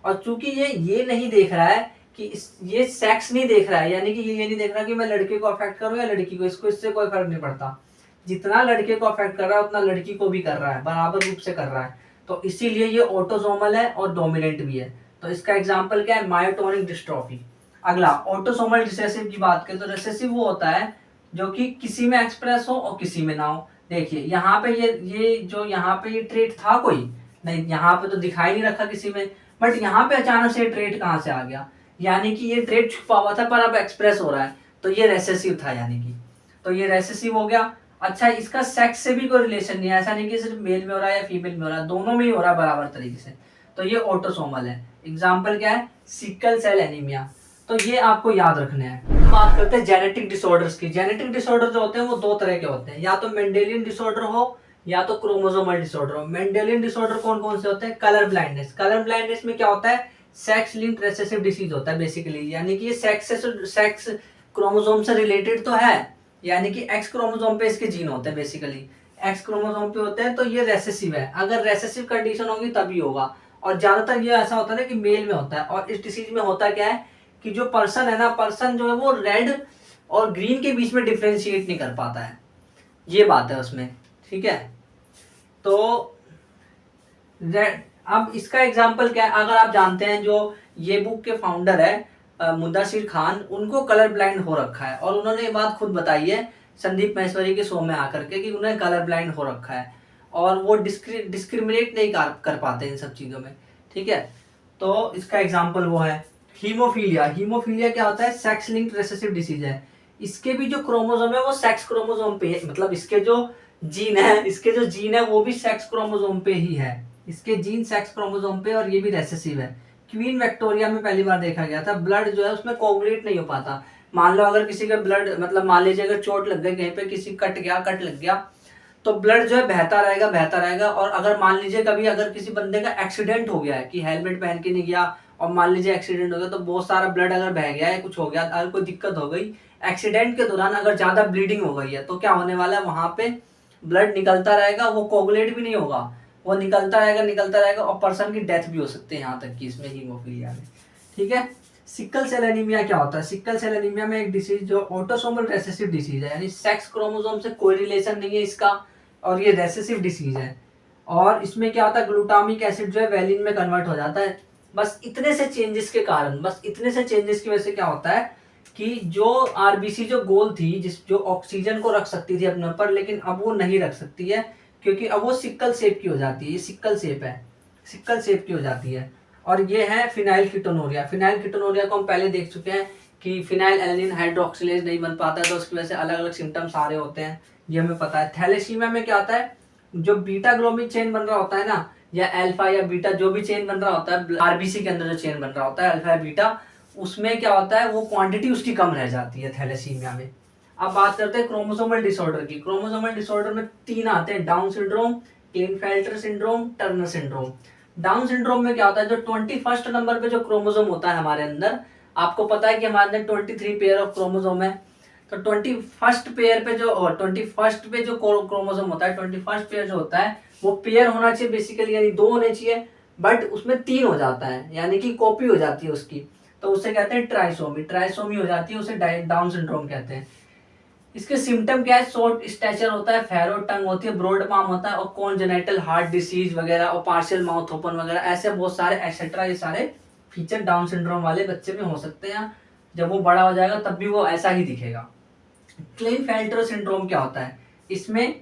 और चूंकि ये नहीं देख रहा है कि ये सेक्स नहीं देख रहा है, यानी कि ये नहीं देख रहा कि मैं लड़के को अफेक्ट करूं या लड़की को, इसको इससे कोई फर्क नहीं पड़ता। जितना लड़के को अफेक्ट कर रहा है उतना लड़की को भी कर रहा है, बराबर रूप से कर रहा है। तो इसीलिए ये ऑटोसोमल है और डोमिनेंट भी है। तो इसका एग्जाम्पल क्या है, मायोटोनिक डिस्ट्रोफी। अगला ऑटोसोमल रिसेसिव की बात करें तो रिसेसिव वो होता है जो कि किसी में एक्सप्रेस हो और किसी में ना हो। देखिए यहाँ पे ये जो यहाँ पे ये ट्रेट था कोई नहीं, यहाँ पे तो दिखाई नहीं रखा किसी में, बट यहाँ पे अचानक से ट्रेट कहाँ से आ गया, यानी कि ये ट्रेट छुपा हुआ था पर अब एक्सप्रेस हो रहा है, तो ये रेसेसिव था, यानी कि तो ये रेसेसिव हो गया। अच्छा, इसका सेक्स से भी कोई रिलेशन नहीं है, ऐसा नहीं कि सिर्फ मेल में हो रहा है या फीमेल में हो रहा है, दोनों में ही हो रहा है बराबर तरीके से। तो ये ऑटोसोमल है। एग्जाम्पल क्या है, सिकल सेल एनीमिया। तो ये आपको याद रखने हैं। बात करते हैं जेनेटिक डिसऑर्डर्स की। जेनेटिक डिसऑर्डर जो होते हैं वो दो तरह के होते हैं, या तो मेंडेलियन डिसऑर्डर हो या तो क्रोमोसोमल डिसऑर्डर हो। मेंडेलियन डिसऑर्डर कौन कौन से होते हैं, कलर ब्लाइंडनेस। कलर ब्लाइंडनेस में क्या होता है, सेक्स लिंक्ड रिसेसिव डिसीज होता है बेसिकली, यानी कि ये सेक्स क्रोमोसोम से रिलेटेड तो है, यानी कि एक्स क्रोमोसोम पे इसके जीन होते हैं, बेसिकली एक्स क्रोमोसोम पे होते हैं, तो ये रेसेसिव है। अगर रेसेसिव कंडीशन होगी तभी होगा, और ज्यादातर ये ऐसा होता है ना कि मेल में होता है। और इस डिसीज में होता क्या है कि जो पर्सन है ना, पर्सन जो है वो रेड और ग्रीन के बीच में डिफ्रेंशिएट नहीं कर पाता है, ये बात है उसमें, ठीक है। तो अब इसका एग्जाम्पल क्या है, अगर आप जानते हैं जो ये बुक के फाउंडर है मुद्दासिर खान, उनको कलर ब्लाइंड हो रखा है, और उन्होंने ये बात खुद बताई है संदीप महेश्वरी के शो में आकर के कि उन्हें कलर ब्लाइंड हो रखा है, और वो डिस्क्रिमिनेट नहीं कर पाते इन सब चीज़ों में, ठीक है, तो इसका एग्जाम्पल वो है हीमोफीलिया। हीमोफीलिया क्या होता है? सेक्स लिंक्ड रिसेसिव डिसीज है। इसके भी जो क्रोमोसोम है वो सेक्स क्रोमोसोम पे है, मतलब इसके जो जीन है वो भी सेक्स क्रोमोसोम पे ही है। इसके जीन सेक्स क्रोमोसोम पे और ये भी रेसेसिव है। क्वीन विक्टोरिया में पहली बार देखा गया था। ब्लड जो है उसमें कोगुलेट नहीं हो पाता। मान लो अगर किसी का ब्लड, मतलब मान लीजिए अगर चोट लग गई कहीं पे, किसी कट लग गया, तो ब्लड जो है बहता रहेगा। और अगर मान लीजिए कभी अगर किसी बंदे का एक्सीडेंट हो गया है कि हेलमेट पहन के नहीं गया, और मान लीजिए एक्सीडेंट हो गया, तो बहुत सारा ब्लड अगर बह गया है, कुछ हो गया, अगर कोई दिक्कत हो गई एक्सीडेंट के दौरान, अगर ज्यादा ब्लीडिंग हो गई है, तो क्या होने वाला है? वहां पे ब्लड निकलता रहेगा, वो कोगुलेट भी नहीं होगा, वो निकलता रहेगा और पर्सन की डेथ भी हो सकती है, यहाँ तक कि इसमें हीमोफीलिया में। ठीक है। सिकल सेल एनीमिया क्या होता है? सिकल सेल एनीमिया में एक डिसीज जो ऑटोसोमल रेसेसिव डिसीज है, यानी सेक्स क्रोमोसोम से कोई रिलेशन नहीं है इसका, और ये रेसेसिव डिसीज है। और इसमें क्या होता है? ग्लूटामिक एसिड जो है वैलिन में कन्वर्ट हो जाता है। बस इतने से चेंजेस के कारण, बस इतने से चेंजेस की वजह से क्या होता है कि जो आरबीसी जो गोल थी, जो ऑक्सीजन को रख सकती थी अपने ऊपर, लेकिन अब वो नहीं रख सकती है, क्योंकि अब वो सिक्कल शेप की हो जाती है। ये सिक्कल शेप है, सिक्कल शेप की हो जाती है। और ये है फिनाइल कीटोनूरिया। फिनाइल कीटोनूरिया को हम पहले देख चुके हैं कि फिनाइल एलानिन हाइड्रोक्सिलेज नहीं बन पाता है, तो उसकी वजह से अलग अलग सिम्टम्स आ रहे होते हैं, ये हमें पता है। थैलेसीमिया में क्या होता है? जो बीटा ग्लोबिन चेन बन रहा होता है ना, या अल्फा या बीटा, जो भी चेन बन रहा होता है आरबीसी के अंदर, जो चेन बन रहा होता है अल्फा या बीटा, उसमें क्या होता है? वो क्वांटिटी उसकी कम रह जाती है थैलेसीमिया में। अब बात करते हैं क्रोमोसोमल डिसऑर्डर की। क्रोमोसोमल डिसऑर्डर में 3 आते हैं: Down syndrome, Klinefelter syndrome, Turner syndrome. Down syndrome में क्या होता है? जो 21st नंबर पे जो क्रोमोसोम होता है हमारे अंदर, आपको पता है कि हमारे अंदर 23 पेयर ऑफ क्रोमोसोम है, तो 21st पेयर पे जो, और 21st पे जो क्रोमोसोम होता है, 21st पेयर जो होता है वो पेयर होना चाहिए बेसिकली, यानी 2 होने चाहिए, बट उसमें 3 हो जाता है, यानी कि कॉपी हो जाती है उसकी, तो उसे कहते हैं ट्राइसोमी। ट्राइसोमी हो जाती है, उसे डाउन सिंड्रोम कहते हैं। इसके सिम्टम क्या है? शॉर्ट स्टैचर होता है, फैरो टंग होती है, ब्रॉड पाम होता है, और कॉन्जेनिटल हार्ट डिसीज वगैरह, और पार्शियल माउथ ओपन वगैरह, ऐसे बहुत सारे एक्सेट्रा, ये सारे फीचर डाउन सिंड्रोम वाले बच्चे में हो सकते हैं। जब वो बड़ा हो जाएगा तब भी वो ऐसा ही दिखेगा। क्लिनफेल्टर सिंड्रोम क्या होता है? इसमें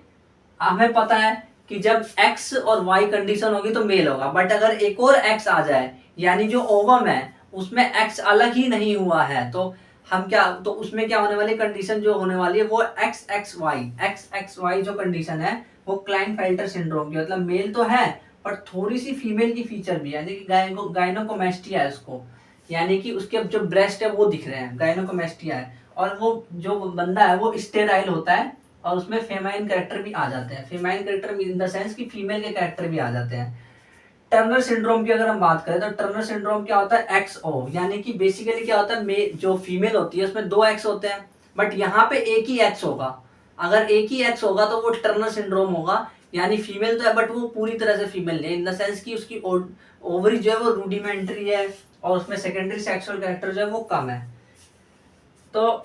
हमें पता है कि जब एक्स और वाई कंडीशन होगी तो मेल होगा, बट अगर एक और एक्स आ जाए, यानी जो ओवम है उसमें एक्स अलग ही नहीं हुआ है, तो हम क्या, तो उसमें क्या होने वाली कंडीशन जो होने वाली है वो एक्स एक्स वाई जो कंडीशन है वो क्लाइनफेल्टर सिंड्रोम की, मतलब मेल तो है पर थोड़ी सी फीमेल की फीचर भी है, यानी कि गायनोकोमेस्टिया है उसको, यानी कि उसके जो ब्रेस्ट है वो दिख रहे हैं, गायनोकोमेस्टिया है। और वो जो बंदा है वो स्टेराइल होता है, और उसमें फेमाइन कैरेक्टर भी आ जाते हैं। Famine character in the sense कि फीमेल के कैरेक्टर भी आ जाते हैं। टर्नर सिंड्रोम की अगर हम बात करें तो टर्नर सिंड्रोम क्या होता है? एक्सओ, यानी कि बेसिकली क्या होता है, जो फीमेल होती है उसमें 2 एक्स होते हैं, बट यहाँ पे एक ही एक्स होगा। अगर एक ही एक्स होगा तो वो टर्नर सिंड्रोम होगा, यानी फीमेल तो है बट वो पूरी तरह से फीमेल नहीं, इन द सेंस कि उसकी ओवरी जो है वो रूडिमेंट्री है, और उसमें सेकेंडरी सेक्सुअल कैरेक्टर जो है वो कम है। तो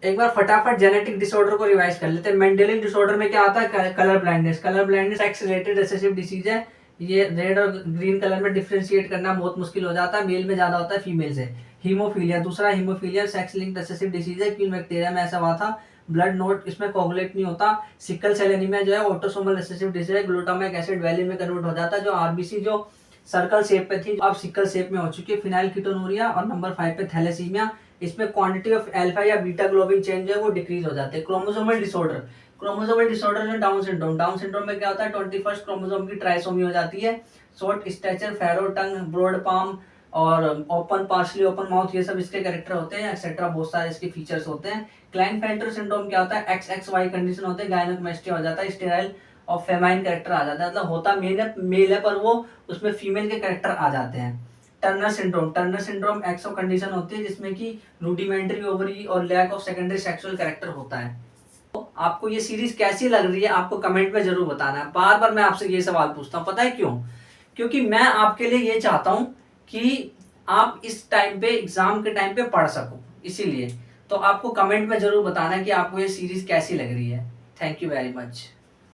एक बार फटाफट जेनेटिक डिसऑर्डर को रिवाइज कर लेते हैं। मेंडेलियन डिसऑर्डर में क्या आता है? Colour blindness. Colour blindness sex related recessive disease है। ये रेड और ग्रीन कलर में डिफरेंशिएट करना बहुत मुश्किल हो जाता है, मेल में ज्यादा होता है फीमेल से। हीमोफीलिया, दूसरा haemophilia sex linked recessive disease है, क्वीन बैक्टीरिया में ऐसा हुआ था। ब्लड नोट, इसमें कोगुलेट नहीं होता। सिकल सेल एनीमिया जो है ऑटोसोमल रिसेसिव डिसीज है, ग्लूटामिक एसिड वैलिन में कन्वर्ट हो जाता है। जो आरबीसी जो सर्कल शेप पे थी अब सिकल शेप में हो चुकी है। फिनाइल कीटोनूरिया, और नंबर 5 पे थैलेसीमिया, इसमें क्वांटिटी ऑफ अल्फा या बीटा ग्लोबिन चेन जो है वो डिक्रीज हो जाते हैं। क्रोमोसोमल डिसऑर्डर, क्रोमोसोमल डिसऑर्डर में डाउन सिंड्रोम। डाउन सिंड्रोम में क्या होता है? 21st क्रोमोसोम की ट्राइसोमी हो जाती है। शॉर्ट स्टैचर, फैरो टंग, ब्रॉड पाम, और ओपन, पार्शली ओपन माउथ, ये सब इसके कैरेक्टर होते हैं, एक्सेट्रा बहुत सारे इसके फीचर्स होते हैं। क्लाइनफेल्टर सिंड्रोम क्या होता है? एक्स एक्स वाई कंडीशन होते हैं, गायनोकोमेस्टिया हो जाता है, स्टेराइल और फेमाइन कैरेक्टर आ जाता है, मतलब होता मेल है पर वो उसमें फीमेल के कैरेक्टर आ जाते हैं। Turner syndrome, Turner syndrome XO condition होती है जिसमें कि रूडिमेंट्री ओवरी और lack of secondary sexual character होता है। तो आपको ये सीरीज कैसी लग रही है आपको कमेंट में जरूर बताना है। बार बार मैं आपसे ये सवाल पूछता हूँ, पता है क्यों? क्योंकि मैं आपके लिए ये चाहता हूँ कि आप इस टाइम पे, एग्जाम के टाइम पे पढ़ सको, इसीलिए। तो आपको कमेंट में जरूर बताना है कि आपको ये सीरीज कैसी लग रही है। Thank you very much.